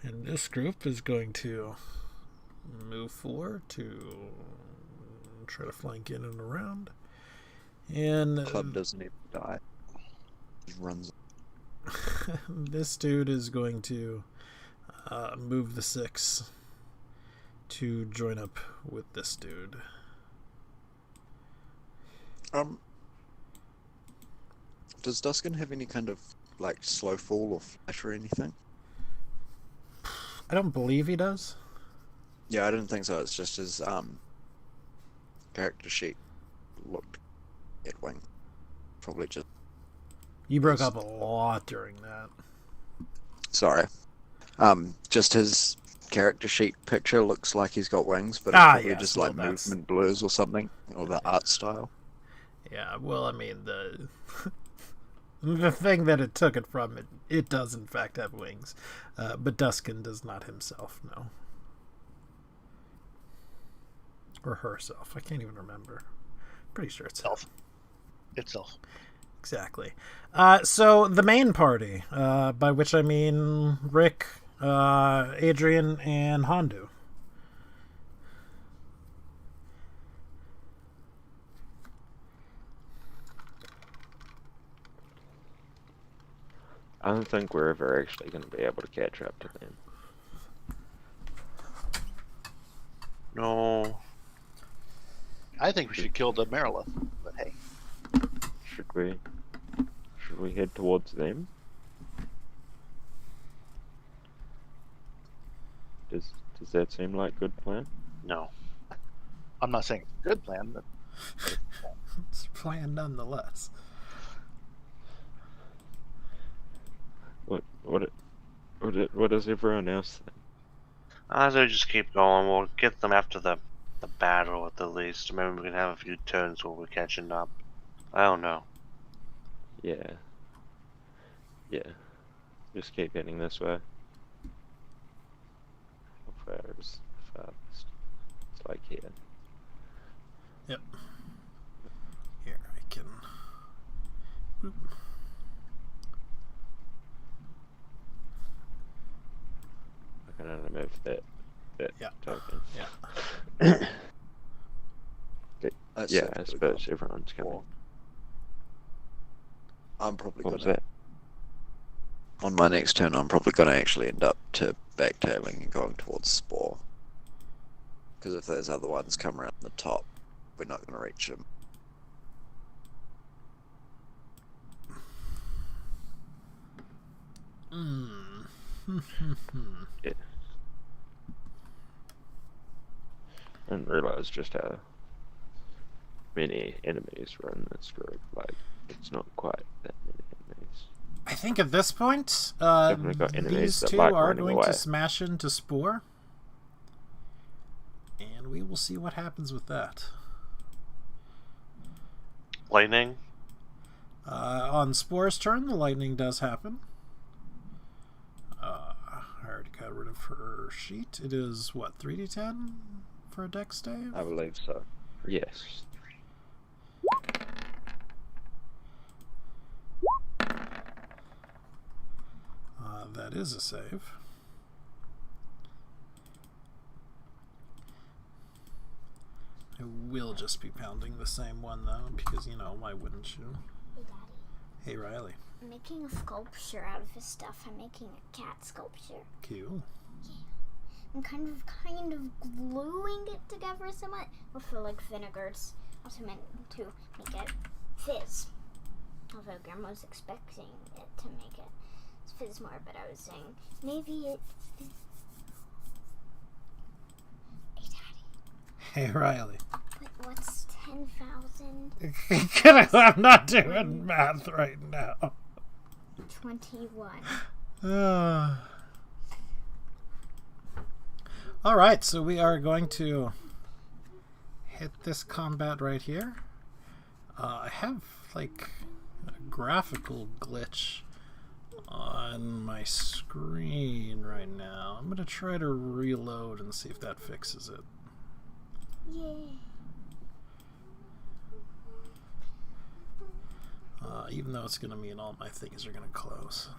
And this group is going to move forward to try to flank in and around. And Club doesn't even die. Just runs. this dude is going to move the 6 to join up with this dude. Does Duskin have any kind of like slow fall or flash or anything? I don't believe he does. Yeah, I didn't think so. It's just his character sheet looked at wing. Probably just... You broke up a lot during that. Sorry. Just his character sheet picture looks like he's got wings, but it's Ah, probably yes, just well, like that's- movement blurs or something, or the art style. Yeah, well, I mean, the thing that it took it from, it does in fact have wings. But Duskin does not himself, no. Or herself. I can't even remember. Pretty sure it's Itself. Exactly. So the main party, by which I mean Rick, Adrian, and Hondu. I don't think we're ever actually going to be able to catch up to them. No. I think we should kill the Marilith, but hey. Should we? Should we head towards them? Does that seem like a good plan? No. I'm not saying it's a good plan, but It's a plan nonetheless. What does everyone else think? As I just keep going, we'll get them after the battle at the least. Maybe we can have a few turns where we're catching up. I don't know. Yeah. Just keep heading this way. How far is the farthest? It's like here. Yep. Here, I can... Boop. I can only move that Yeah. token. Yeah. Yeah, I suppose everyone's coming. I'm probably What was gonna that? on my next turn. I'm probably gonna actually end up to backtailing and going towards Spore. Because if those other ones come around the top, we're not gonna reach them. Yeah. I didn't realize just how many enemies were in this group. Like, it's not quite that many enemies. I think at this point, Definitely got enemies these that two like are running going away. to smash into Spore. And we will see what happens with that. Lightning. On Spore's turn, the lightning does happen. I already got rid of her sheet. It is, what, 3d10 for a dex save? I believe so. Yes. That is a save. I will just be pounding the same one, though, because, you know, why wouldn't you? Hey, Daddy. Hey, Riley. I'm making a sculpture out of his stuff. I'm making a cat sculpture. Cool. I'm kind of gluing it together somewhat with like vinegars. Also meant to make it fizz. Although Grandma was expecting it to make it fizz more, but I was saying maybe it. Hey, Daddy. Hey, Riley. But what's 10,000? I'm not doing math right now. 21. Alright, so we are going to hit this combat right here. I have, like, a graphical glitch on my screen right now. I'm going to try to reload and see if that fixes it. Yay. Even though it's going to mean all my things are going to close.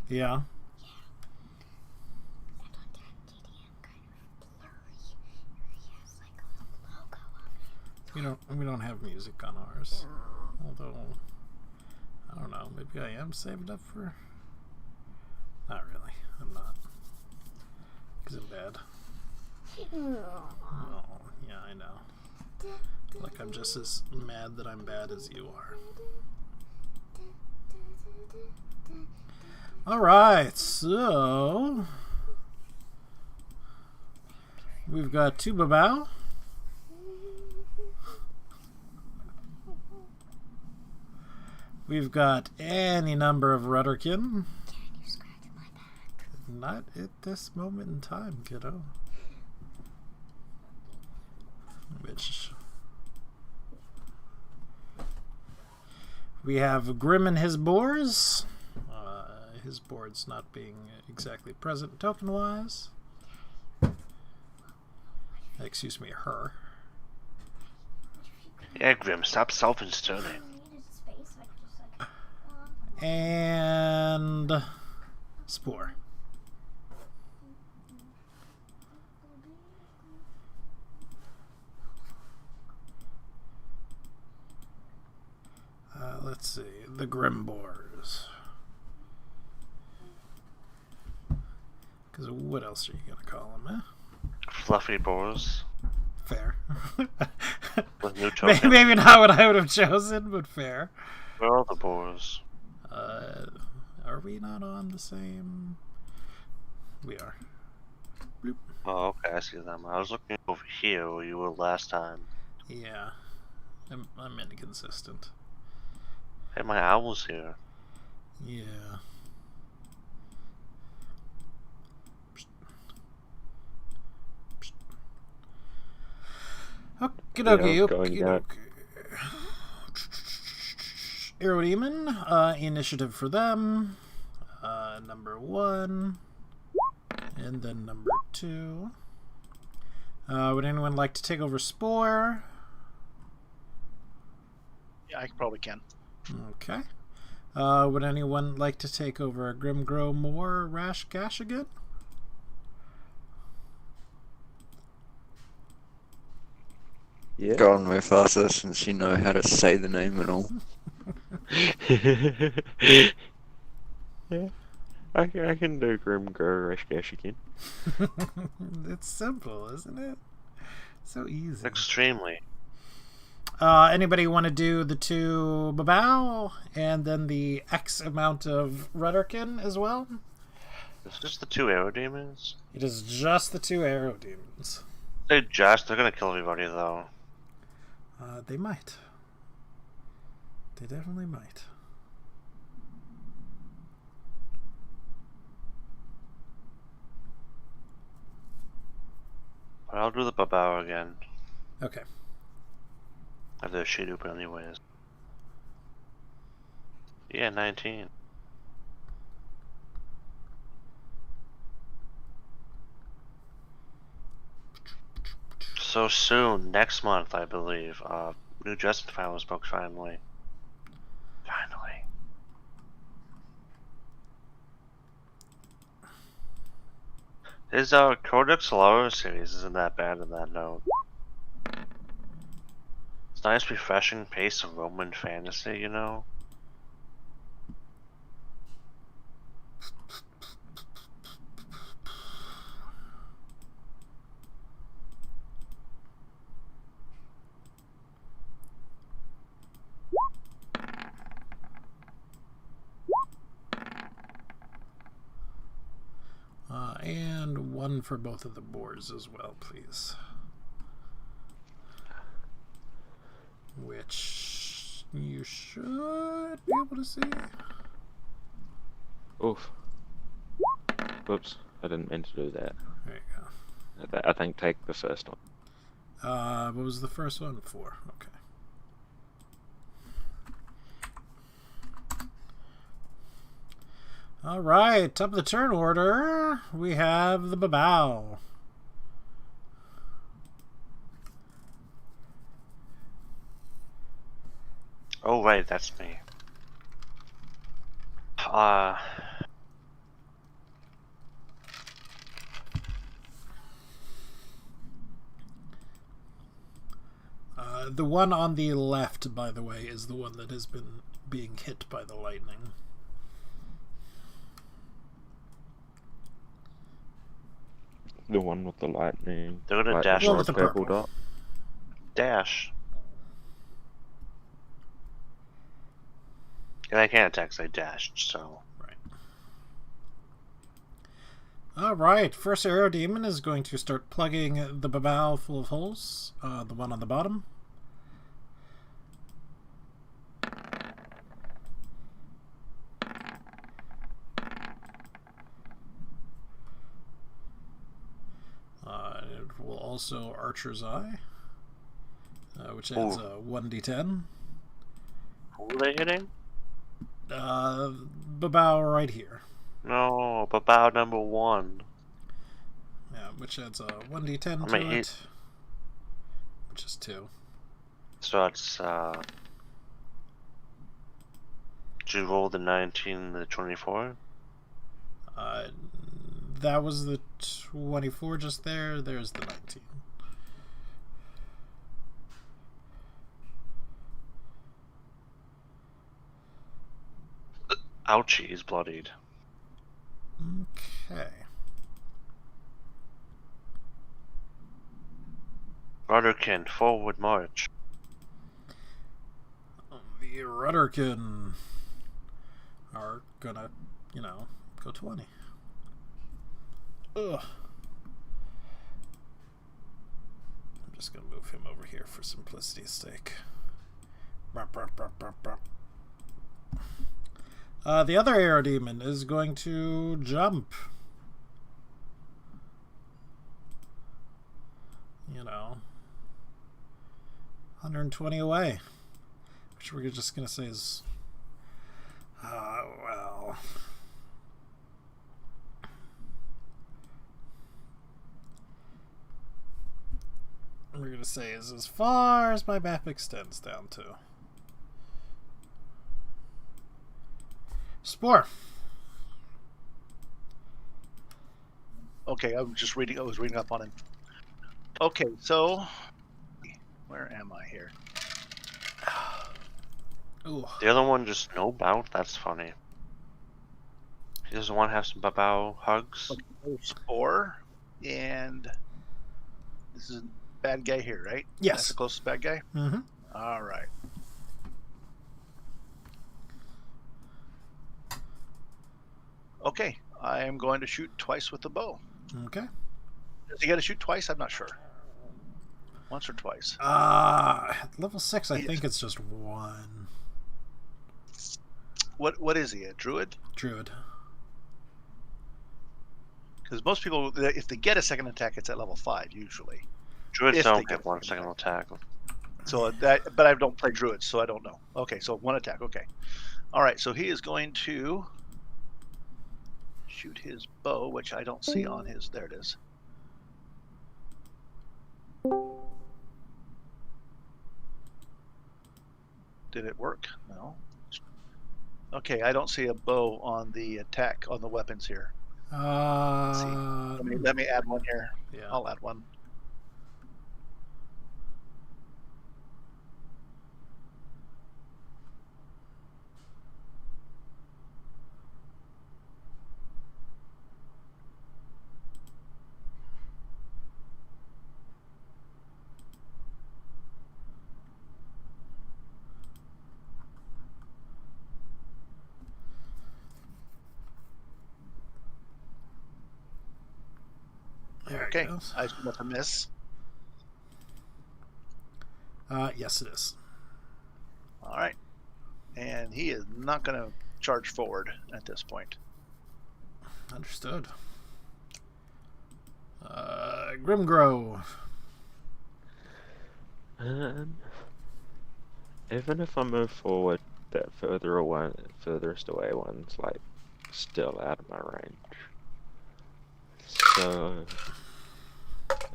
Yeah. And on DDM kind of blurry. He has like a little logo on it. We don't have music on ours. Although, I don't know, maybe I am saved up for... Not really, I'm not. Because I'm bad. Oh, yeah, I know. Like, I'm just as mad that I'm bad as you are. Alright, so... We've got two Babao. We've got any number of Rudderkin. Can you scratch my back? Not at this moment in time, kiddo. Which... We have Grim and his boars. His board's not being exactly present token-wise. Excuse me, her. Yeah, Grim, stop self-inserting. And... Spore. Let's see. The Grim Boars. Because what else are you going to call them, eh? Fluffy boars. Fair. With new tokens. Maybe not what I would have chosen, but fair. Where are the boars? Are we not on the same... We are. Bloop. Oh, okay, I see them. I was looking over here where you were last time. Yeah. I'm inconsistent. Hey, my owl's here. Yeah. Okie dokie, Yeah, going okie down. dokie. Aerodemon, initiative for them. Number 1. And then number 2. Would anyone like to take over Spore? Yeah, I probably can. Okay. Would anyone like to take over Grimgrow Moor Rash Gash again? Yeah. Go on, Mufasa, since you know how to say the name and all. Yeah. I can do Grimgrow Rashgash again. It's simple, isn't it? So easy. Extremely. Anybody want to do the 2 Babao and then the X amount of Rudderkin as well? It's just the 2 arrow demons. It is just the 2 arrow demons. They're gonna kill everybody though. They might. They definitely might. But I'll do the Babao again. Okay. I have the Shidupa anyways. Yeah, 19. So soon, next month, I believe. New Justin Finals book finally. Finally. His Codex Alaro series isn't that bad in that note. It's nice, refreshing pace of Roman fantasy, you know? And 1 for both of the boars as well, please. Which you should be able to see. Oof. Whoops. I didn't mean to do that. There you go. I think take the first one. What was the first one? 4. Okay. All right, top of the turn order, we have the Babao. Oh, right, that's me. The one on the left, by the way, is the one that has been being hit by the lightning. The one with the lightning. They're gonna dash Well, with the purple. dot. Dash. And I can't attack, 'cause I dashed, so. Right. All right, first arrow demon is going to start plugging the Babao full of holes. The one on the bottom. It will also Archer's Eye, which adds 1d10. Who are they hitting? Babao right here. No, Babao number 1. Yeah, which adds a 1d10 I to mean, it, which is 2. So it's, did you roll the 19 and the 24? That was the 24 just there. There's the 19. Ouchie, he's bloodied. Okay. Rudderkin, forward march. The Rudderkin are gonna, go 20. Ugh. I'm just gonna move him over here for simplicity's sake. The other arrow demon is going to jump. 120 away. Which we're just gonna say is, well. We're gonna say is as far as my map extends down to. Spore. Okay, I was reading up on him. Okay, so where am I here? Ooh. The other one just no bout. That's funny. He doesn't want to have some babao hugs. Okay, Spore, and this is a bad guy here, right? Yes. That's the closest bad guy? Mm-hmm. All right. Okay, I am going to shoot twice with the bow. Okay. Does he got to shoot twice? I'm not sure. Once or twice? Level 6, I think it's just one. What is he, a druid? Druid. Because most people, if they get a second attack, it's at level 5 usually. Druids If don't they get get 1 second attack. So that, but I don't play druids, so I don't know. Okay, so 1 attack. Okay. All right, so he is going to shoot his bow, which I don't see on his. There it is. Did it work? No. Okay, I don't see a bow on the attack on the weapons here. Let's see. Let me add one here. Yeah. I'll add one. There Okay, it goes. I must have missed. Yes, it is. All right, and he is not going to charge forward at this point. Understood. Grimgrow. Even if I move forward, that furthest away one's like still out of my range. So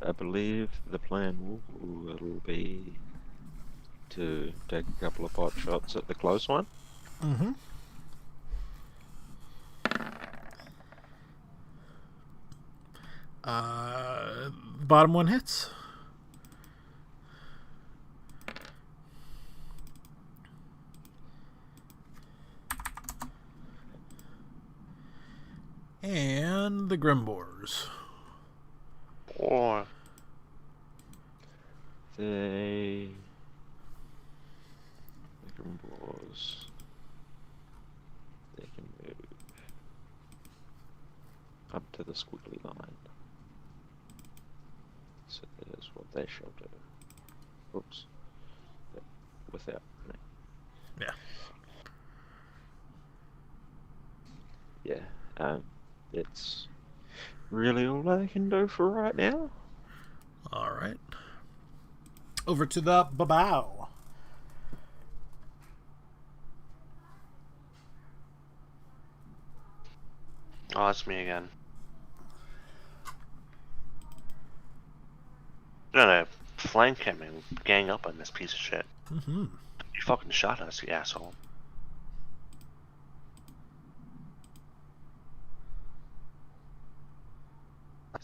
I believe the plan will be to take a couple of pot shots at the close one. Mm-hmm. Bottom one hits. And the Grimbors. Or The Grimbors. They can move up to the squiggly line. So that is what they shall do. Oops. Without me. Yeah. Yeah. It's really all I can do for right now. All right. Over to the Babao. oh, that's me again. You're gonna flank him and gang up on this piece of shit. Mm-hmm. You fucking shot us, you asshole.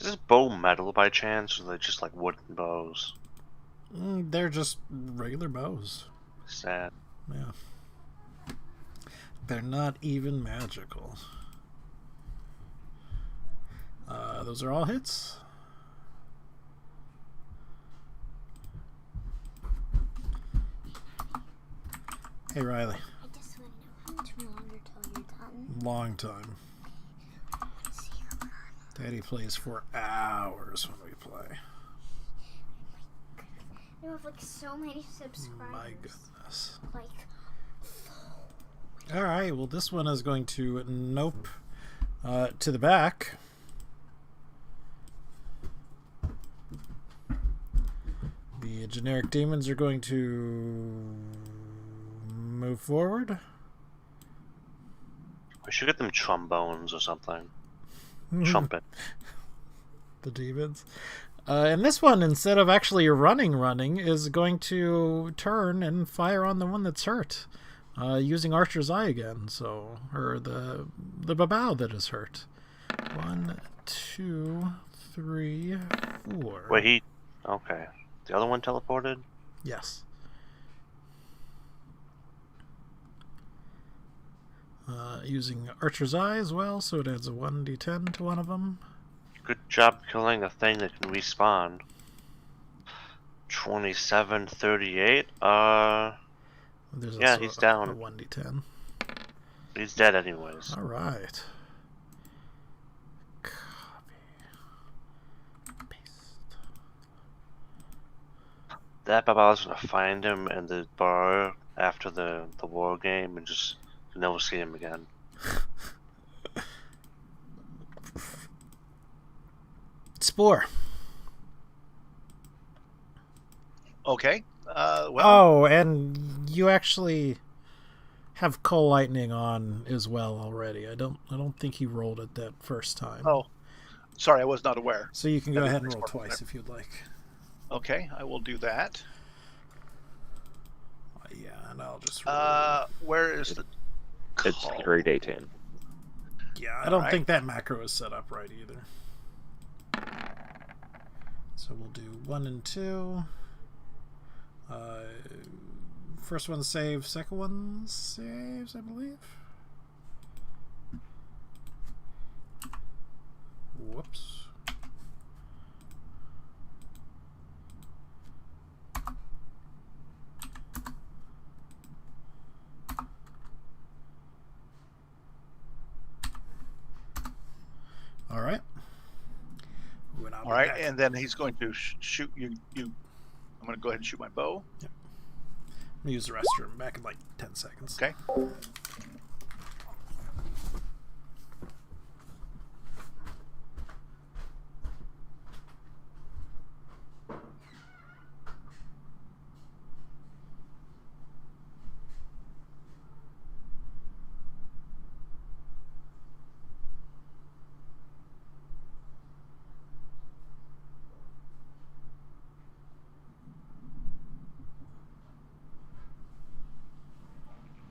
Is this bow metal by chance, or are they just like wooden bows? They're just regular bows. Sad. Yeah. They're not even magical. Those are all hits. Hey, Riley. I just want to know how much longer till you're done. Long time. Daddy plays for hours when we play. You have like so many subscribers. My goodness. Like, Alright, well, this one is going to nope to the back. The generic demons are going to move forward. We should get them trombones or something. Trumpet. The demons. And this one, instead of actually running, is going to turn and fire on the one that's hurt. Using Archer's Eye again, or the Babao that is hurt. 1, 2, 3, 4. Wait, okay. The other one teleported? Yes. Using Archer's Eye as well, so it adds a 1d10 to one of them. Good job killing a thing that can respawn. 27, 38. There's yeah, also he's a down. 1d10. He's dead anyways. Alright. Copy. Paste. That Baba's gonna find him in the bar after the war game and just never see him again. Spore. Okay. Well. Oh, and you actually have Coal Lightning on as well already. I don't think he rolled it that first time. Oh, sorry, I was not aware. So you can go ahead and roll twice if you'd like. Okay, I will do that. Yeah, and I'll just roll. Where is the? It's 3d10. Yeah, I don't think that macro is set up right either. So we'll do 1 and 2. First one saves, second one saves, I believe. Whoops. All right. All right, and then he's going to shoot you. I'm going to go ahead and shoot my bow. Yep. I'm going to use the restroom. Back in like 10 seconds. Okay.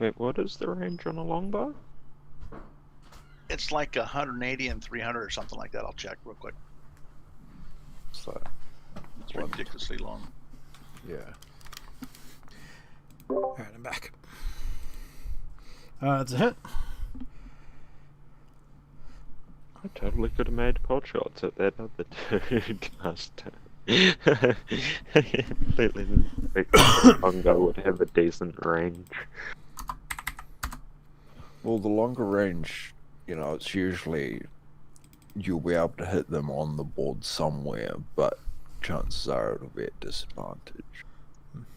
Wait, what is the range on a longbow? It's like 180 and 300 or something like that. I'll check real quick. So, It's ridiculously long. yeah. All right, I'm back. It's a hit. I totally could have made pot shots at that other dude last time. I completely didn't think the longbow would have a decent range. Well, the longer range, it's usually you'll be able to hit them on the board somewhere, but chances are it'll be at disadvantage.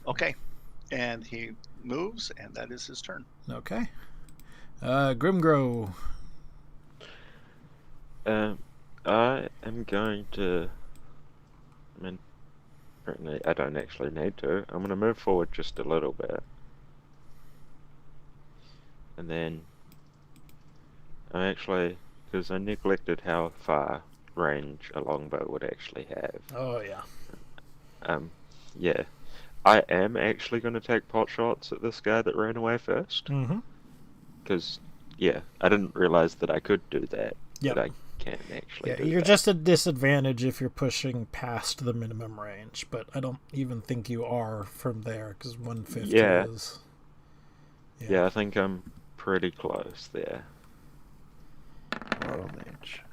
Okay, and he moves, and that is his turn. Okay. Grimgrow. I am going to. I mean, apparently I don't actually need to. I'm going to move forward just a little bit. And then because I neglected how far range a longbow would actually have. Oh, yeah. Yeah. I am actually going to take pot shots at this guy that ran away first. Mm-hmm. Because, yeah, I didn't realize that I could do that. Yep. But I can actually do you're that. just at disadvantage if you're pushing past the minimum range, but I don't even think you are from there, because 150 is... Yeah, I think I'm pretty close there. Damage.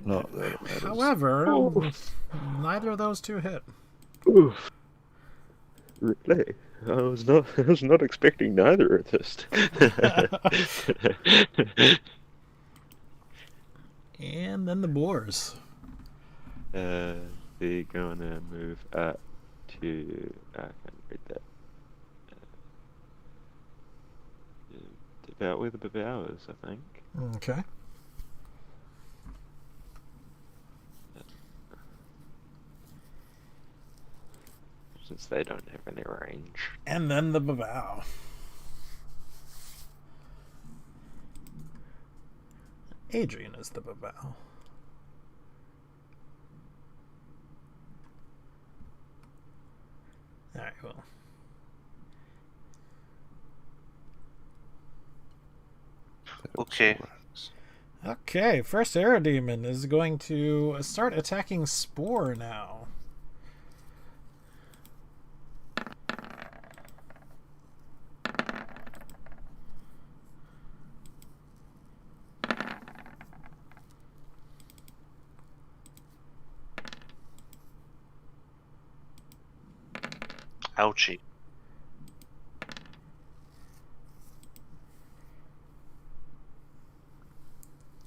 Not that it matters. However, neither of those two hit. Oof. Really? I was not expecting neither of this. And then the boars. They're gonna move up to. I can't read that. About where the Babao is, I think. Okay. Since they don't have any range. And then the Babao. Adrian is the Babao. Alright, well. Okay. Okay, first Aerodemon is going to start attacking Spore now. Ouchie.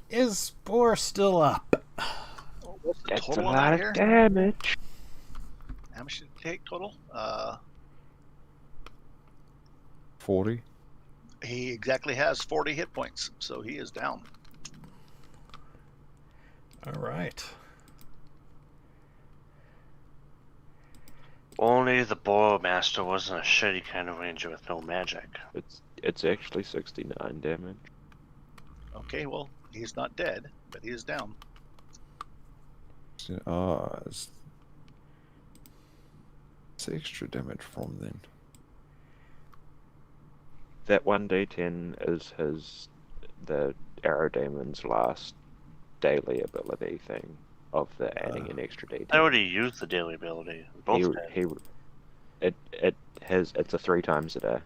Is Spore still up? What's the That's a total on lot that of here? damage. How much did it take total? 40. He exactly has 40 hit points, so he is down. All right. Only the Boil Master wasn't a shitty kind of ranger with no magic. It's actually 69 damage. Okay, well, he's not dead, but he is down. It's extra damage from then. That 1d10 is the Aerodemon's last daily ability thing of the adding an extra d10. I already used the daily ability. Both did. It's a 3 times a day.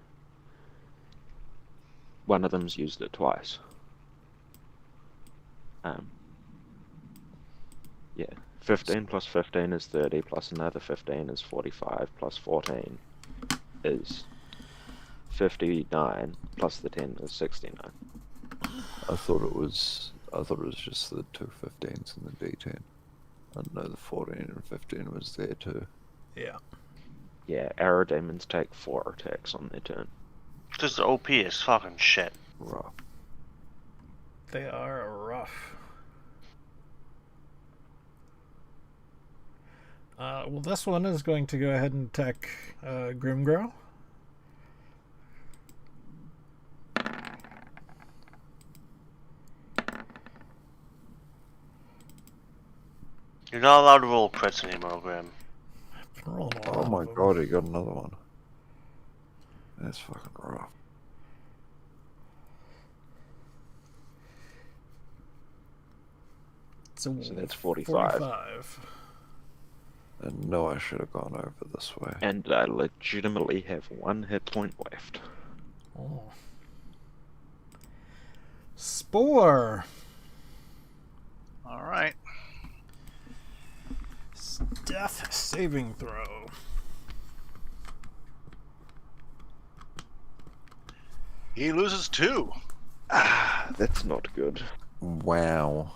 One of them's used it twice. Yeah, 15 plus 15 is 30, plus another 15 is 45, plus 14 is 59, plus the 10 is 69. I thought it was just the 2 15s and the D10. I didn't know the 14 and 15 was there too. Yeah. Yeah, Aerodemons take 4 attacks on their turn. Because the OP is fucking shit. Rough. They are rough. Well, this one is going to go ahead and attack Grimgrow. You're not allowed to roll crits anymore, Grim. I've been rolling a lot Oh my of them. god, he got another one. That's fucking rough. So that's 45. 45. And no, I should have gone over this way. And I legitimately have 1 hit point left. Oh. Spore. All right. Death saving throw. He loses 2. Ah, that's not good. Wow.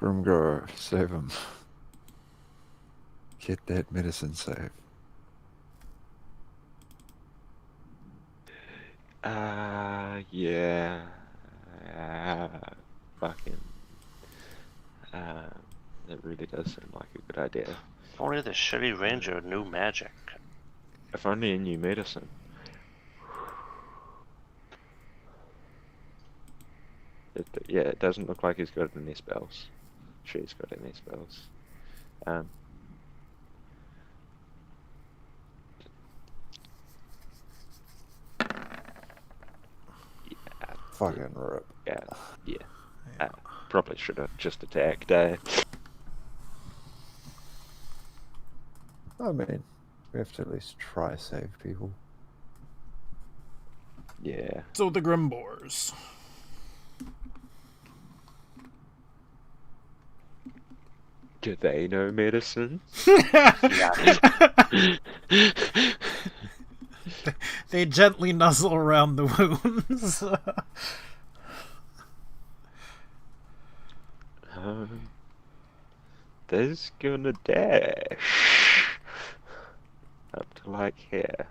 Grimgar, save him. Get that medicine save. Yeah. Fucking. That really does seem like a good idea. Only the shitty ranger knew magic. If only he knew medicine. Yeah, it doesn't look like he's got any spells. She's got any spells. Yeah, Fucking rip. yeah. Probably should have just attacked. I mean, we have to at least try save people. Yeah. So the Grimbors. Do they know medicine? They gently nuzzle around the wounds. There's gonna dash up to like here.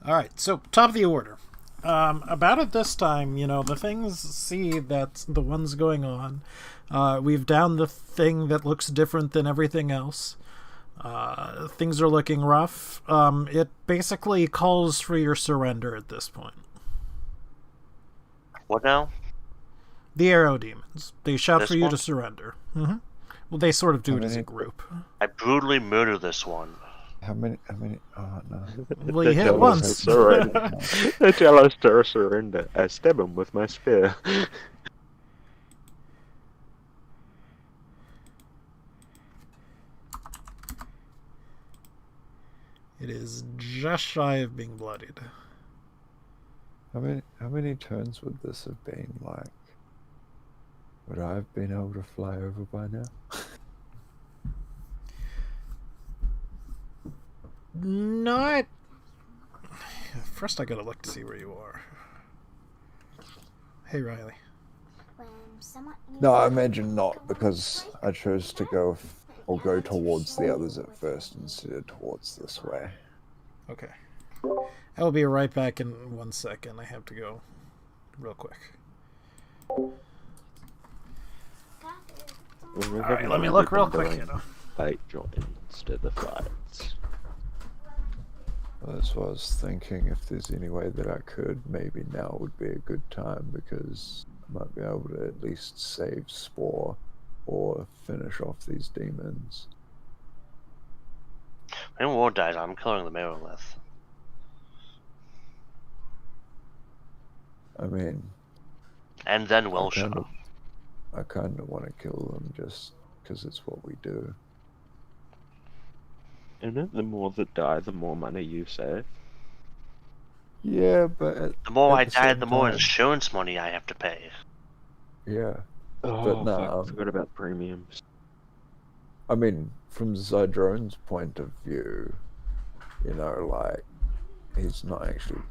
Alright, so top of the order. About at this time, you know, the things see that the one's going on. We've downed the thing that looks different than everything else. Things are looking rough. It basically calls for your surrender at this point. What now? The Aerodemons. They shout This for you one? to surrender. Mm-hmm. Well, they sort of do it as a group. I brutally murder this one. How many? Oh no. Well, you hit once. The Jellister surrender. I stab him with my spear. It is just shy of being bloodied. How many turns would this have been like? Would I have been able to fly over by now? Not. First, I gotta look to see where you are. Hey, Riley. No, I imagine not, because I chose to go towards the others at first instead of towards this way. Okay. I will be right back in 1 second. I have to go real quick. Alright, let me look real quick. Fight joins to the fights. Well, that's what I was thinking. If there's any way that I could, maybe now would be a good time, because I might be able to at least save Spore or finish off these demons. When War dies, I'm killing the Megalith. I mean... And then Wilshire. I kind of want to kill them just because it's what we do. Isn't it the more that die, the more money you save? Yeah, but... The more I die, the more insurance money I have to pay. Yeah. Oh, but no, fuck, I forgot about premiums. I mean, from Zydrone's point of view, you know, like, he's not actually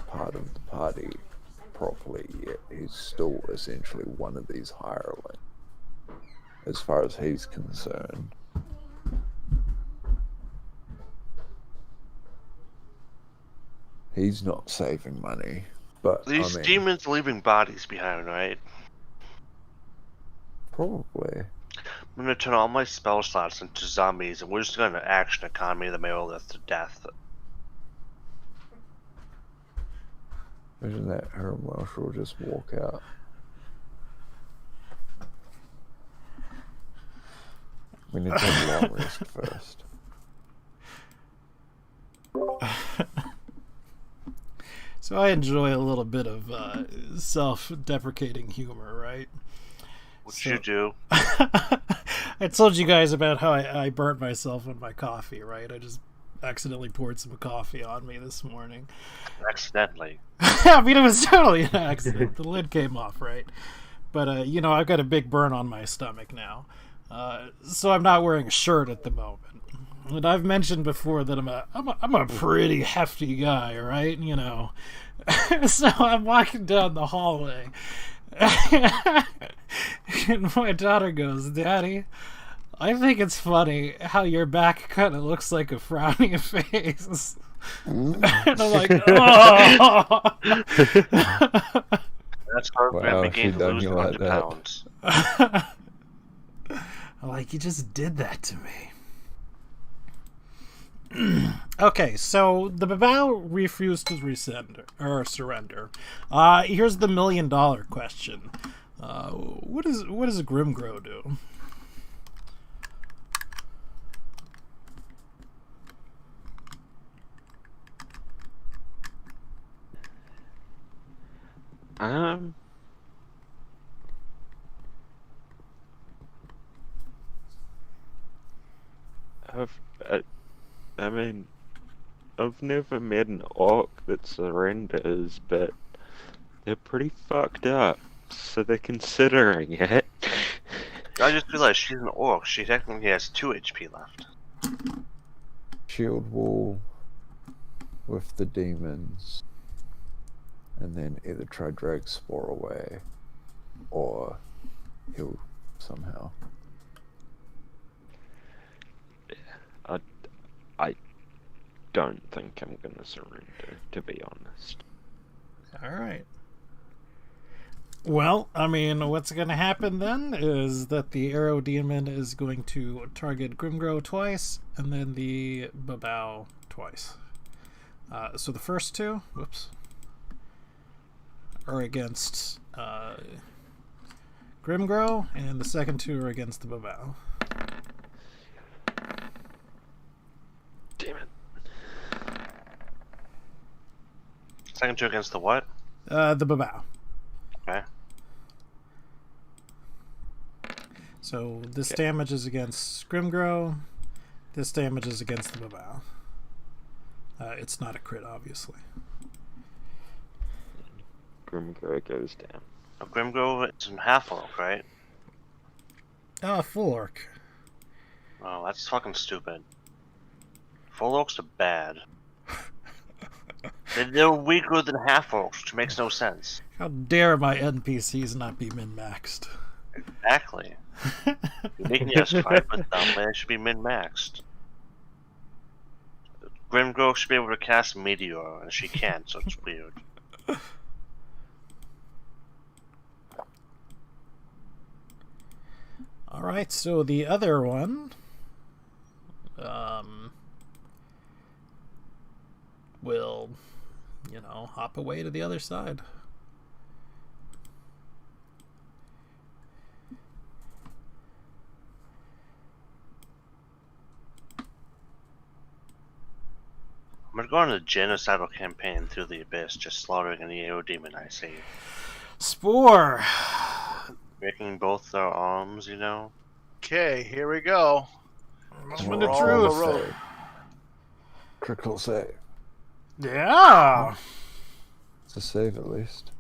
part of the party properly yet. He's still essentially one of these hirelings, as far as he's concerned. He's not saving money, but these demons leaving bodies behind, right? Probably. I'm gonna turn all my spell slots into zombies, and we're just gonna action economy the Megalith to death. Imagine that Herm Welsh will just walk out. We need to have a long rest first. So I enjoy a little bit of self-deprecating humor, right? What you do? I told you guys about how I burnt myself on my coffee, right? I just accidentally poured some coffee on me this morning. Accidentally? I mean, it was totally an accident. The lid came off, right? But, you know, I've got a big burn on my stomach now. So I'm not wearing a shirt at the moment. And I've mentioned before that I'm a pretty hefty guy, right? You know. So I'm walking down the hallway. And my daughter goes, "Daddy, I think it's funny how your back kind of looks like a frowny face." And I'm like, "Oh." That's how Graham began to lose 100 pounds. I'm like, "You just did that to me." Okay, so the Babao refused to surrender. Here's the $1 million question. What does Grimgrow do? I mean, I've never met an orc that surrenders, but they're pretty fucked up, so they're considering it. I just realized she's an orc. She technically has 2 HP left. Shield wall with the demons, and then either try drag Spore away, or heal somehow. I don't think I'm gonna surrender, to be honest. Alright. Well, I mean, what's gonna happen then is that the Arrow Demon is going to target Grimgrow twice, and then the Babao twice. So the first two, are against Grimgrow, and the second two are against the Babao. Second two against the what? The Babao. Okay. So this damage is against Grimgrow. This damage is against the Babao. It's not a crit, obviously. Grimgrow goes down. Oh, Grimgrow is in half orc, right? Full orc. Oh, that's fucking stupid. Full orcs are bad. They're weaker than half orcs, which makes no sense. How dare my NPCs not be min-maxed? Exactly. You're making us fight with them, and it should be min-maxed. Grimgrow should be able to cast Meteor, and she can't, so it's weird. Alright, so the other one will, hop away to the other side. I'm gonna go on a genocidal campaign through the abyss, just slaughtering any Aerodemon I see. Spore! Breaking both their arms, you know? Okay, here we go. Moment of Roll the truth. road. Critical save. Yeah! It's a save at least.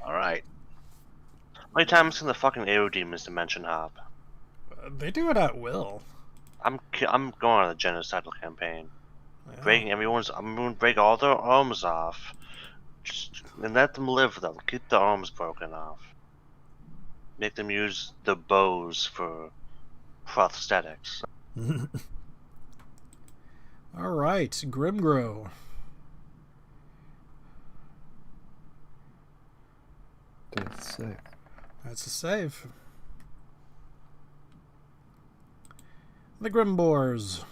All right. How many times can the fucking Aerodemons dimension hop? They do it at will. I'm going on a genocidal campaign. Yeah. Breaking everyone's. I'm gonna break all their arms off. And let them live though. Keep the arms broken off. Make them use the bows for prosthetics. Alright, Grimgrow. Death save. That's a save. The Grimbors.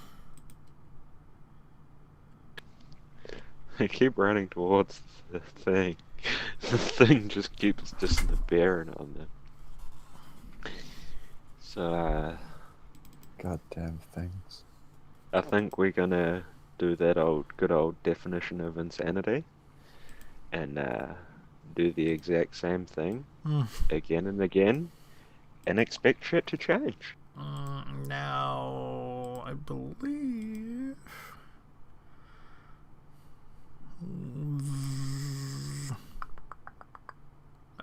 I keep running towards the thing. The thing just keeps disappearing on them. So, Goddamn things. I think we're gonna do that good old definition of insanity. And, do the exact same thing. Again and again. And expect shit to change. Now, I believe...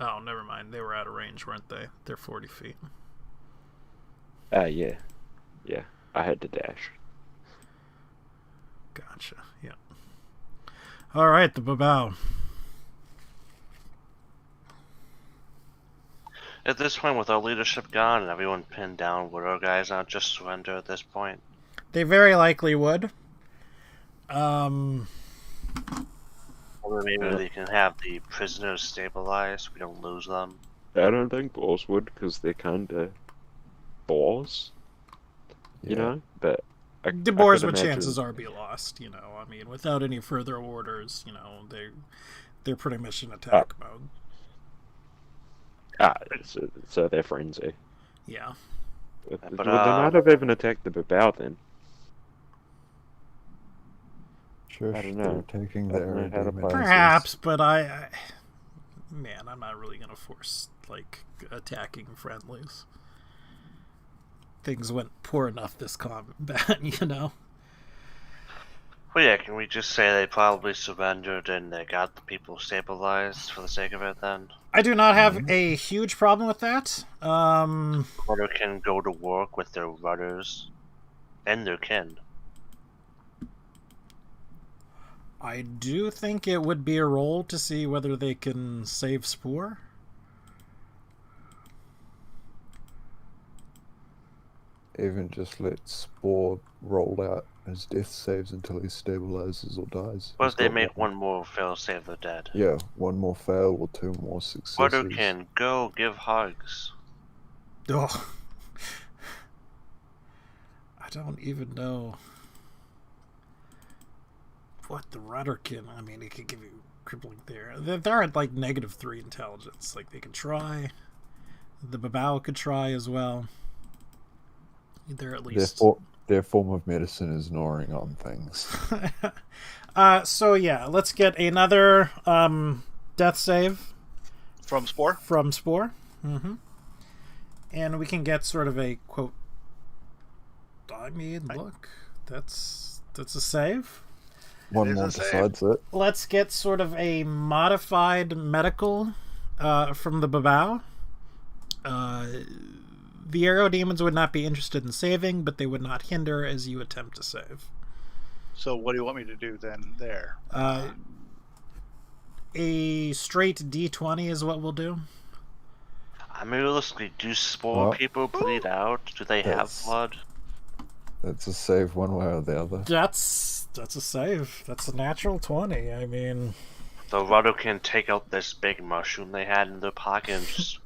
Oh, never mind. They were out of range, weren't they? They're 40 feet. Yeah. Yeah, I had to dash. Gotcha, yeah. Alright, the Babao. At this point, with our leadership gone and everyone pinned down, would our guys not just surrender at this point? They very likely would. Or maybe they can have the prisoners stabilized so we don't lose them. I don't think Boars would, because they're kinda Boars. You know? But The Boars with chances are be lost, I mean, without any further orders, they're pretty much in attack mode. So they're frenzy. Yeah. But they might have even attacked the Babao then. Sure, I don't know. they're taking I don't know their how to play. Perhaps, but man, I'm not really gonna force, attacking friendlies. Things went poor enough this combat, Well, yeah, can we just say they probably surrendered and they got the people stabilized for the sake of it then? I do not have a huge problem with that. Or can go to work with their rudders and their kin. I do think it would be a roll to see whether they can save Spore. Even just let Spore roll out as death saves until he stabilizes or dies. What He's if they got make one more fail save the dead? Yeah, one more fail or two more successes. Rudder can go give hugs. Oh. I don't even know what the rudder can. I mean, it could give you crippling there. They're at -3 intelligence. They could try. The Babao could try as well. They're at least Their form of medicine is gnawing on things. So yeah, let's get another death save From Spore? from Spore. Mm-hmm. And we can get sort of a quote. I mean, look, that's a save. One is more a save. besides it. Let's get sort of a modified medical from the Babao. The arrow demons would not be interested in saving, but they would not hinder as you attempt to save. So what do you want me to do then there? A straight D20 is what we'll do. I mean, realistically, do Spore people bleed out? Do they have That's- blood? That's a save one way or the other. That's a save. That's a natural 20. I mean, So Rado can take out this big mushroom they had in their pocket and just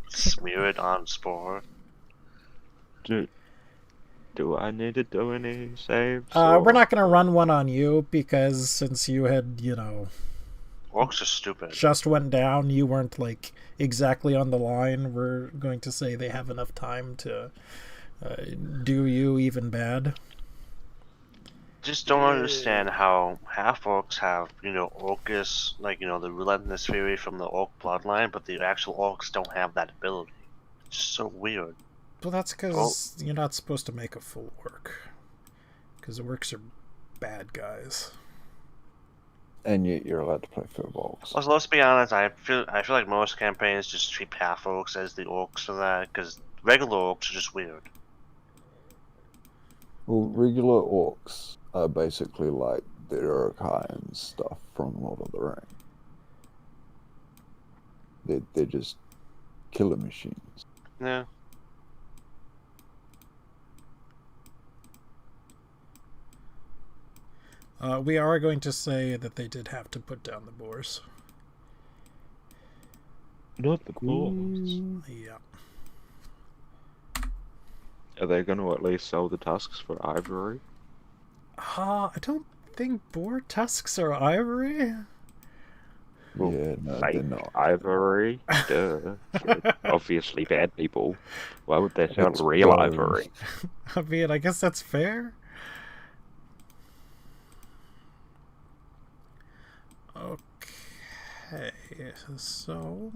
smear it on Spore. Do I need to do any saves? we're not going to run one on you because since you had, Orcs are stupid. just went down, you weren't like exactly on the line. We're going to say they have enough time to do you even bad. Just don't understand how half orcs have, orcish, the relentless fury from the orc bloodline, but the actual orcs don't have that ability. It's just so weird. Well, that's because you're not supposed to make a full orc. Because orcs are bad guys. And yet you're allowed to play Furbolgs. Also, let's be honest, I feel like most campaigns just treat half orcs as the orcs for that, because regular orcs are just weird. Well, regular orcs are basically like the Uruk-hai and stuff from Lord of the Rings. They're just killer machines. Yeah. We are going to say that they did have to put down the boars. Not the boars. Yeah. Are they going to at least sell the tusks for ivory? I don't think boar tusks are ivory. Well, Yeah, no, fake they're not. ivory? Duh. They're obviously bad people. Why would they sell It's real bones. ivory? I mean, I guess that's fair. Okay, so...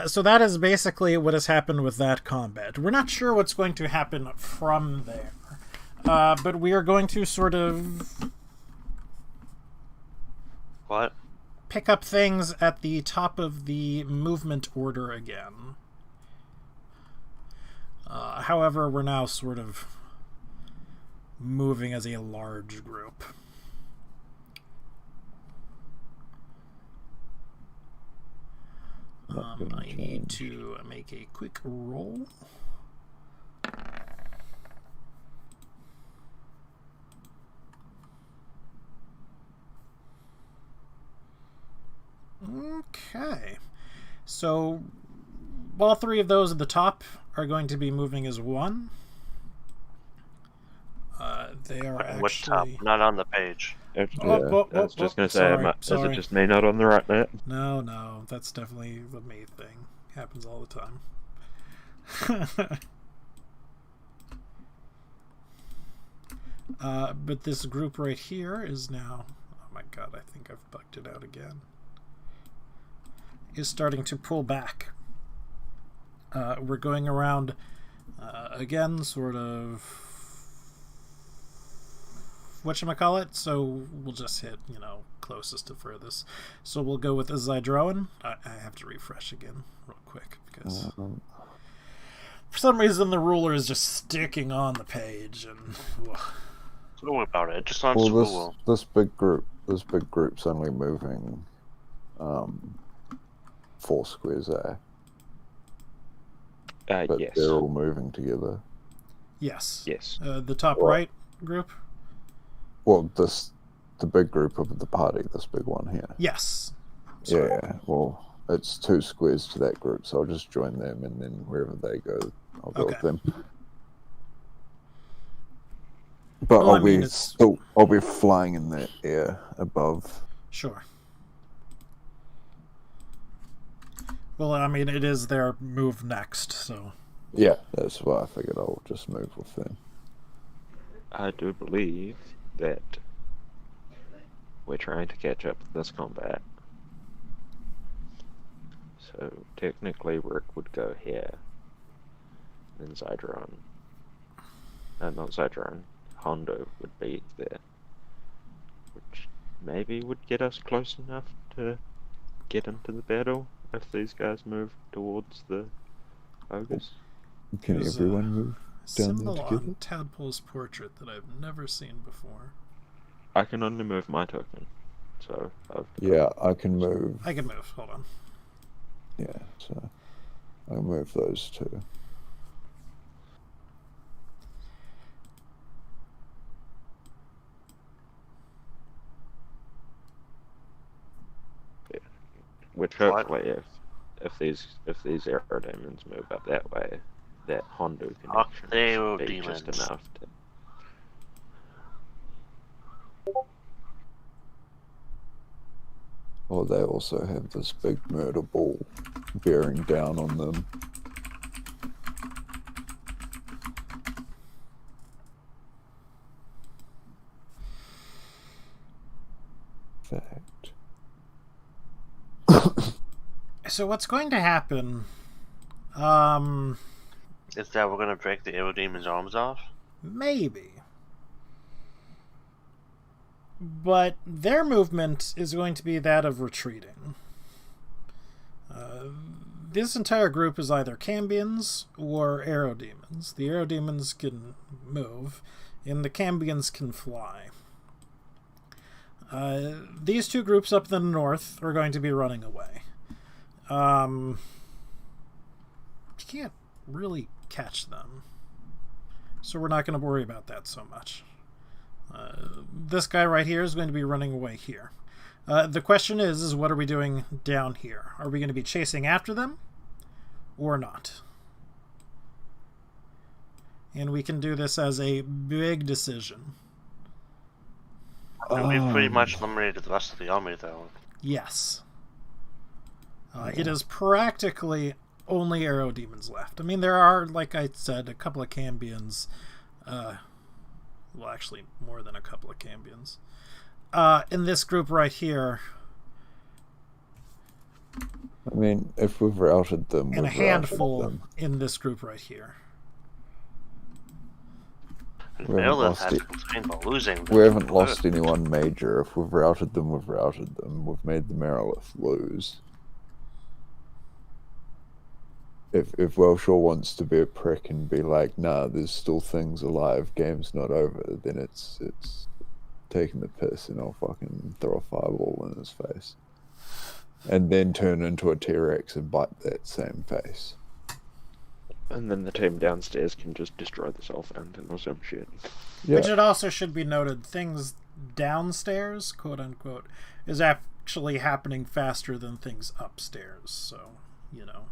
so that is basically what has happened with that combat. We're not sure what's going to happen from there. But we are going to sort of What? pick up things at the top of the movement order again. However, we're now sort of moving as a large group. I need to make a quick roll. Okay. So, all three of those at the top are going to be moving as one. They are Which top? actually... Not on the page. Yeah, Oh, I was just going to say, sorry, is sorry. it just me not on the right net? No, that's definitely the me thing. Happens all the time. But this group right here is now... Oh my god, I think I've bugged it out again. Is starting to pull back. We're going around again, sort of... Whatchamacallit? So we'll just hit, closest to furthest. So we'll go with Zydroan. I have to refresh again real quick because for some reason the ruler is just sticking on the page and Don't worry about it. Just on Well, school. this big group's only moving 4 squares there. But Yes. they're all moving together. yes. Yes. The top Well- right group? Well, the big group of the party, this big one here. Yes. Sorry. Yeah, well, it's 2 squares to that group, so I'll just join them, and then wherever they go, I'll go with Okay. them. But Well, I mean, it's- I'll be flying in the air above. Sure. Well, I mean, it is their move next, so... Yeah, that's why I figured I'll just move with them. I do believe that we're trying to catch up with this combat. So technically Rick would go here. Then Zydron. Not Zydron. Hondo would be there. Which maybe would get us close enough to get into the battle if these guys move towards the ogres. Can There's everyone move down symbol there together? on Tadpole's portrait that I've never seen before. I can only move my token. So Yeah, I can move. I can move. Hold on. Yeah, so I'll move those two. which hopefully if these aerodemons move up that way, that Hondo connection will be just enough to... Or they also have this big murder ball bearing down on them. Fact. So what's going to happen? Is that we're gonna break the Aerodemon's arms off? Maybe. But their movement is going to be that of retreating. This entire group is either Cambions or Aerodemons. The Aerodemons can move, and the Cambions can fly. These two groups up in the north are going to be running away. You can't really catch them, so we're not going to worry about that so much. This guy right here is going to be running away here. The question is what are we doing down here? Are we going to be chasing after them or not? And we can do this as a big decision. And we've pretty much eliminated the rest of the army, though. Yes. It is practically only Aerodemons left. I mean, there are, like I said, a couple of Cambions. Well, actually, more than a couple of Cambions. In this group right here. I mean, if we've routed them... And a handful in this group right here. We haven't lost anyone major. If we've routed them, we've routed them. We've made the Marilith lose. If Welshaw wants to be a prick and be like, nah, there's still things alive, game's not over, then it's taking the piss, and I'll fucking throw a fireball in his face. And then turn into a T-Rex and bite that same face. And then the team downstairs can just destroy the Soul Fountain or some shit. Yeah. Which it also should be noted, things downstairs, quote unquote, is actually happening faster than things upstairs. So, you know,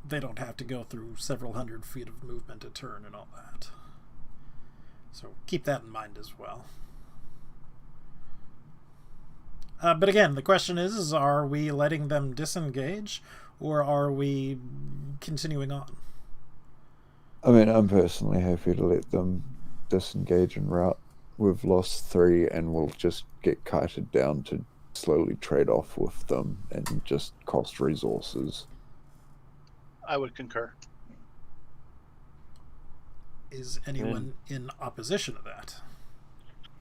they don't have to go through several hundred feet of movement to turn and all that. So keep that in mind as well. But again, the question is are we letting them disengage, or are we continuing on? I mean, I'm personally happy to let them disengage and route. We've lost 3, and we'll just get kited down to slowly trade off with them and just cost resources. I would concur. Is anyone in opposition to that?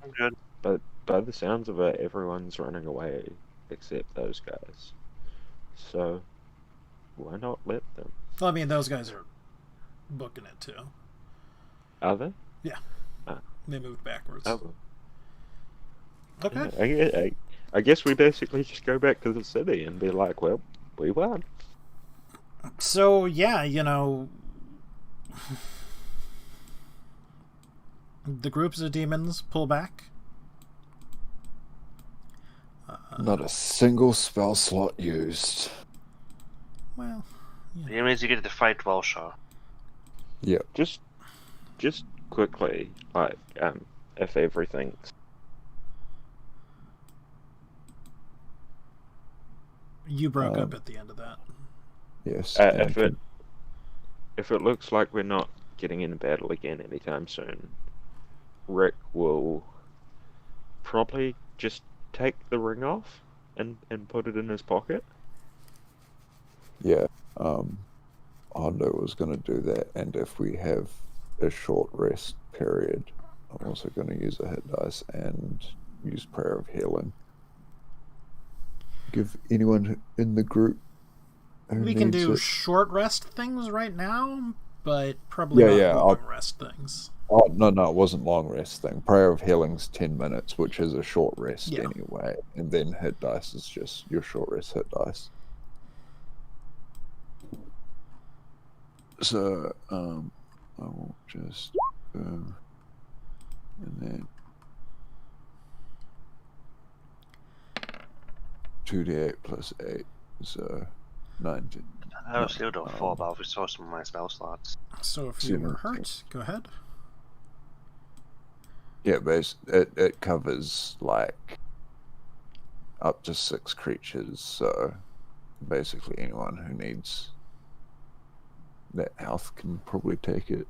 I'm good. But by the sounds of it, everyone's running away except those guys. So why not let them? Well, I mean, those guys are booking it too. Are they? Yeah. They moved backwards. Oh. Okay. Yeah, I guess we basically just go back to the city and be like, well, we won. So, yeah, you know, the groups of demons pull back. Not a single spell slot used. Well, yeah. It means you get to fight Welshaw. Yep. Just quickly, like, if everything's... You broke up at the end of that. Yes. If it looks like we're not getting in a battle again anytime soon, Rick will probably just take the ring off and put it in his pocket. Yeah. Hondo was going to do that, and if we have a short rest period, I'm also going to use a hit dice and use Prayer of Healing. Give anyone in the group who We can needs do it. short rest things right now, but probably not long rest things. Oh, no, it wasn't long rest thing. Prayer of Healing's 10 minutes, which is a short rest anyway. And then hit dice is just your short rest hit dice. So, I will just go, and then 2d8 plus 8, so 19. I was still doing 4, but I'll restore some of my spell slots. So if you were hurt, go ahead. Yeah, but it covers like up to 6 creatures, so basically anyone who needs that health can probably take it.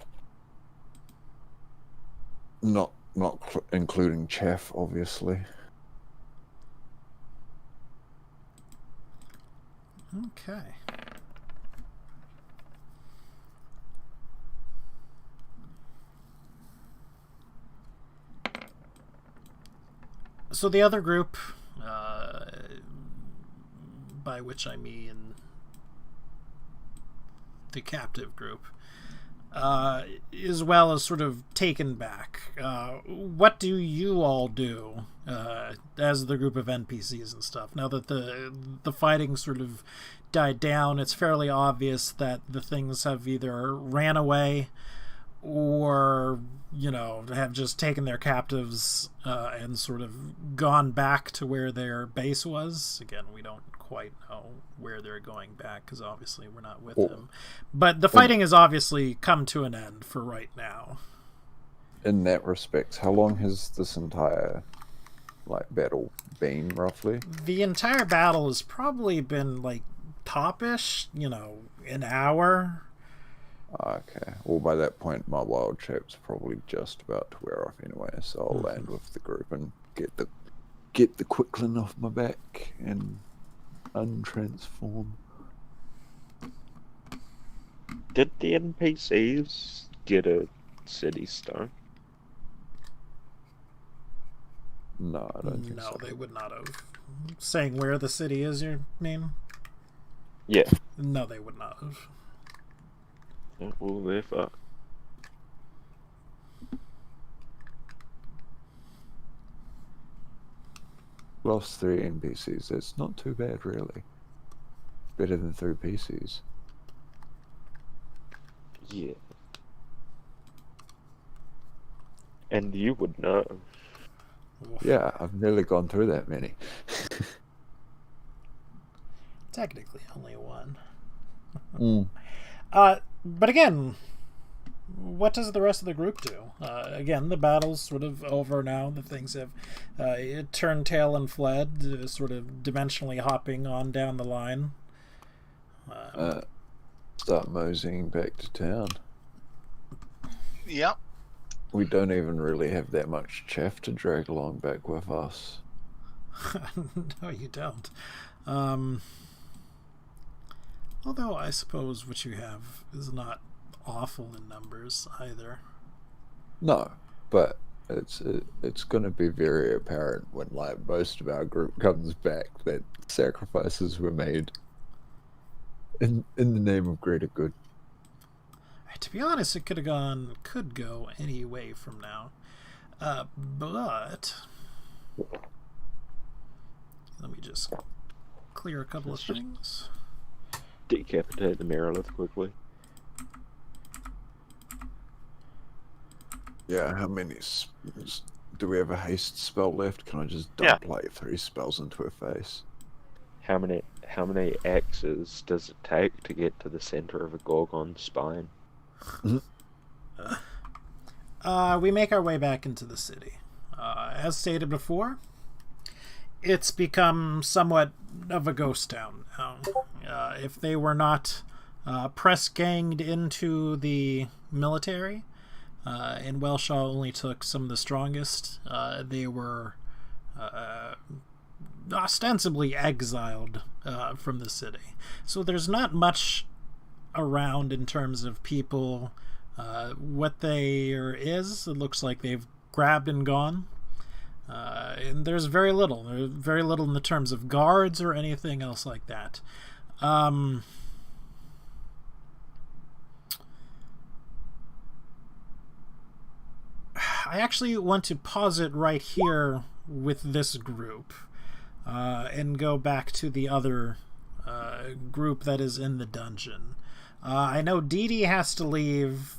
Not including Chaff, obviously. Okay. So the other group, by which I mean the captive group, as well as sort of taken back. What do you all do as the group of NPCs and stuff? Now that the fighting sort of died down, it's fairly obvious that the things have either ran away or, have just taken their captives and sort of gone back to where their base was. Again, we don't quite know where they're going back because obviously we're not with them. But the fighting has obviously come to an end for right now. In that respect, how long has this entire battle been, roughly? The entire battle has probably been top-ish, an hour. Okay. Well, by that point, my wild shape's probably just about to wear off anyway, so I'll land with the group and get the quicklin off my back and untransform. Did the NPCs get a city stone? No, I don't think so. No, they would not have. Saying where the city is, your name? Yeah. No, they would not have. Well, they're fucked. Lost 3 NPCs. That's not too bad, really. Better than 3 PCs. Yeah. And you would know. Yeah, I've nearly gone through that many. Technically, only one. Mm. But again, what does the rest of the group do? Again, the battle's sort of over now. The things have turned tail and fled, sort of dimensionally hopping on down the line. Start moseying back to town. Yep. We don't even really have that much chaff to drag along back with us. No, you don't. Although I suppose what you have is not awful in numbers either. No, but it's going to be very apparent when most of our group comes back that sacrifices were made in the name of greater good. To be honest, it could go any way from now. But let me just clear a couple of things. Decapitate the Merilith quickly. Yeah, how many do we have a haste spell left? Can I just dump 3 spells into her face? How many axes does it take to get to the center of a Gorgon's spine? We make our way back into the city. As stated before, it's become somewhat of a ghost town now. If they were not press ganged into the military, and Welshaw only took some of the strongest, they were ostensibly exiled from the city. So there's not much around in terms of people. What there is, it looks like they've grabbed and gone. And there's very little. There's very little in the terms of guards or anything else like that. I actually want to pause it right here with this group and go back to the other group that is in the dungeon. I know Dee Dee has to leave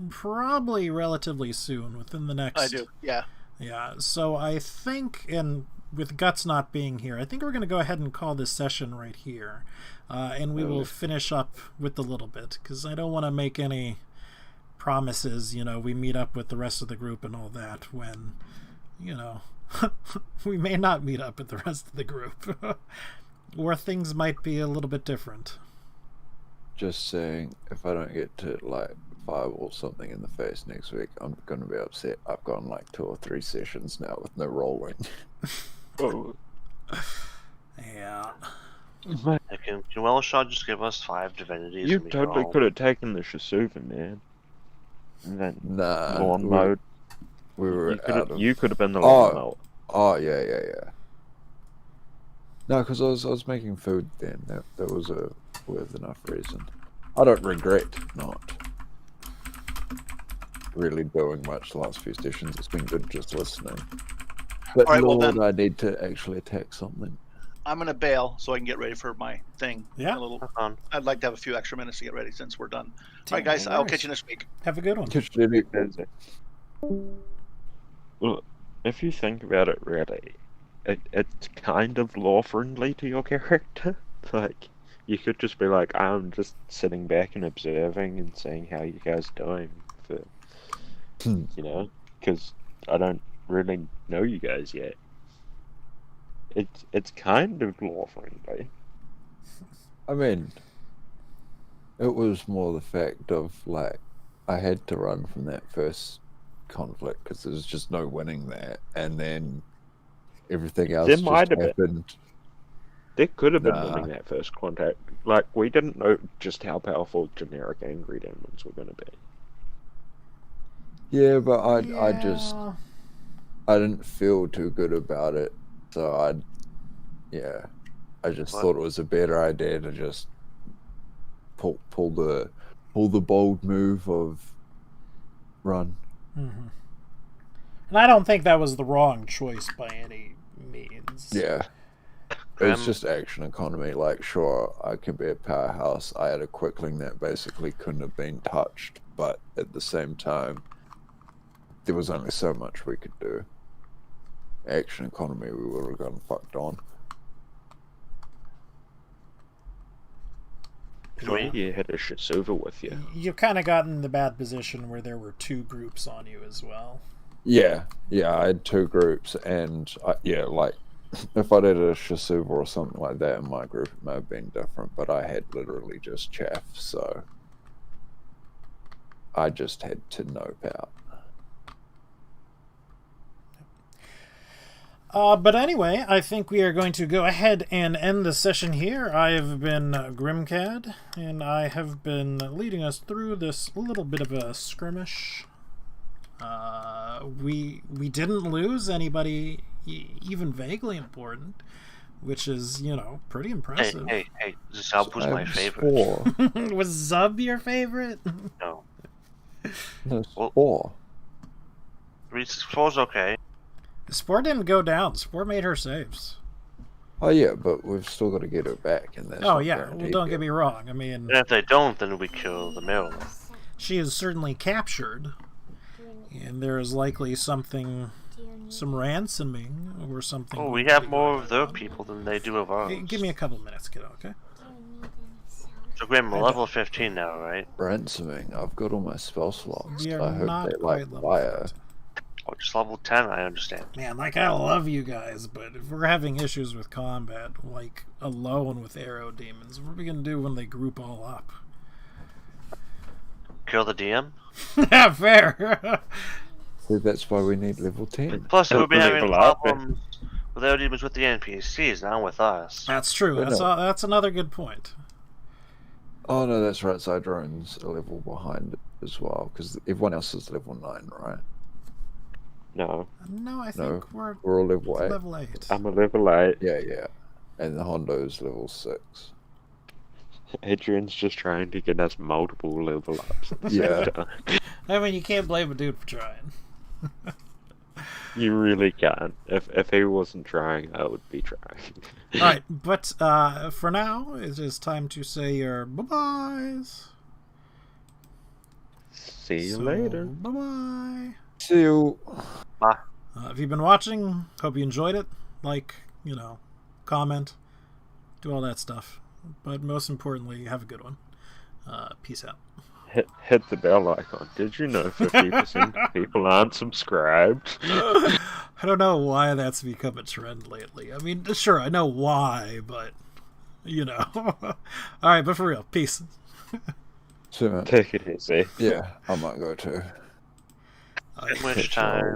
probably relatively soon, within the next... I do, yeah. Yeah, so I think, and with Guts not being here, I think we're going to go ahead and call this session right here. And we will finish up with a little bit, because I don't want to make any promises, we meet up with the rest of the group and all that, when, we may not meet up with the rest of the group. Or things might be a little bit different. Just saying, if I don't get to, fireball something in the face next week, I'm going to be upset. I've gone 2 or 3 sessions now with no rolling. Oh. Yeah. Can Welshaw just give us 5 divinities? You and we totally roll? could have taken the Shisuva, man. And then Nah. lawn mode. We were You could have been the lawn mode. Oh, yeah. No, because I was making food then. That was a worth enough reason. I don't regret not really doing much the last few sessions. It's been good just listening. But All right, well, Lord, then- I need to actually attack something. I'm going to bail so I can get ready for my thing. Yeah. I'd like to have a few extra minutes to get ready since we're done. All right, Yeah, guys, no I'll worries. catch you next week. Have a good one. Catch you later. Well, if you think about it, really, it's kind of law-friendly to your character. You could just be like, I'm just sitting back and observing and seeing how you guys are doing, because I don't really know you guys yet. It's kind of law-friendly. I mean, it was more the fact of, I had to run from that first conflict because there was just no winning there, and then everything else There just might have been. happened. There could have been Nah. winning that first contact. We didn't know just how powerful generic angry demons were going to be. Yeah, but I didn't feel too good about it, so I just What? thought it was a better idea to just pull the bold move of run. Mm-hmm. And I don't think that was the wrong choice by any means. Yeah. It was just action economy. Sure, I can be a powerhouse. I had a quickling that basically couldn't have been touched, but at the same time, there was only so much we could do. Action economy, we would have gotten fucked on. You had a Shisuva with you. You kind of got in the bad position where there were 2 groups on you as well. Yeah, I had 2 groups, and if I did a Shisuva or something like that in my group, it may have been different, but I had literally just chaff, so I just had to nope out. But anyway, I think we are going to go ahead and end the session here. I have been Grimcad, and I have been leading us through this little bit of a skirmish. We didn't lose anybody even vaguely important, which is, pretty impressive. Hey, Zub was my favorite. 4. Was Zub your favorite? No. No, Well- 4. 4's okay. Spore didn't go down. Spore made her saves. Oh yeah, but we've still got to get her back, and that's Oh not yeah, well, guaranteed don't yet. get me wrong. I mean, And if they don't, then we kill the male. she is certainly captured, and there is likely something, some ransoming or something. Oh, we have more of their people than they do of ours. Hey, give me a couple minutes, kiddo, okay? So Grim, we're level 15 now, right? Ransoming. I've got all my spell slots. We are I hope not they quite like level fire. 15. Oh, Just level 10, I understand. Man, like, I love you guys, but if we're having issues with combat, like, alone with arrow demons, what are we gonna do when they group all up? Kill the DM? Yeah, fair. So that's why we need level 10. Plus, we'll be having Level up. problems with arrow demons with the NPCs, not with us. That's true. That's another good point. Oh no, that's right. Zydrone's a level behind it as well, because everyone else is level 9, right? No, No, I think we're We're all level 8. level 8. I'm a level 8. Yeah. And the Hondo's level 6. Adrian's just trying to get us multiple level ups. At the Yeah. same time. I mean, you can't blame a dude for trying. You really can't. If he wasn't trying, I would be trying. Alright, but for now, it is time to say your bye-byes. See you later. Bye-bye. See you. If you've been watching, hope you enjoyed it. Like, comment, do all that stuff. But most importantly, have a good one. Peace out. Hit the bell icon. Did you know 50% of people aren't subscribed? I don't know why that's become a trend lately. I mean, sure, I know why, but, Alright, but for real, peace. See you, man. Take it easy. Yeah, I might go too. Which time?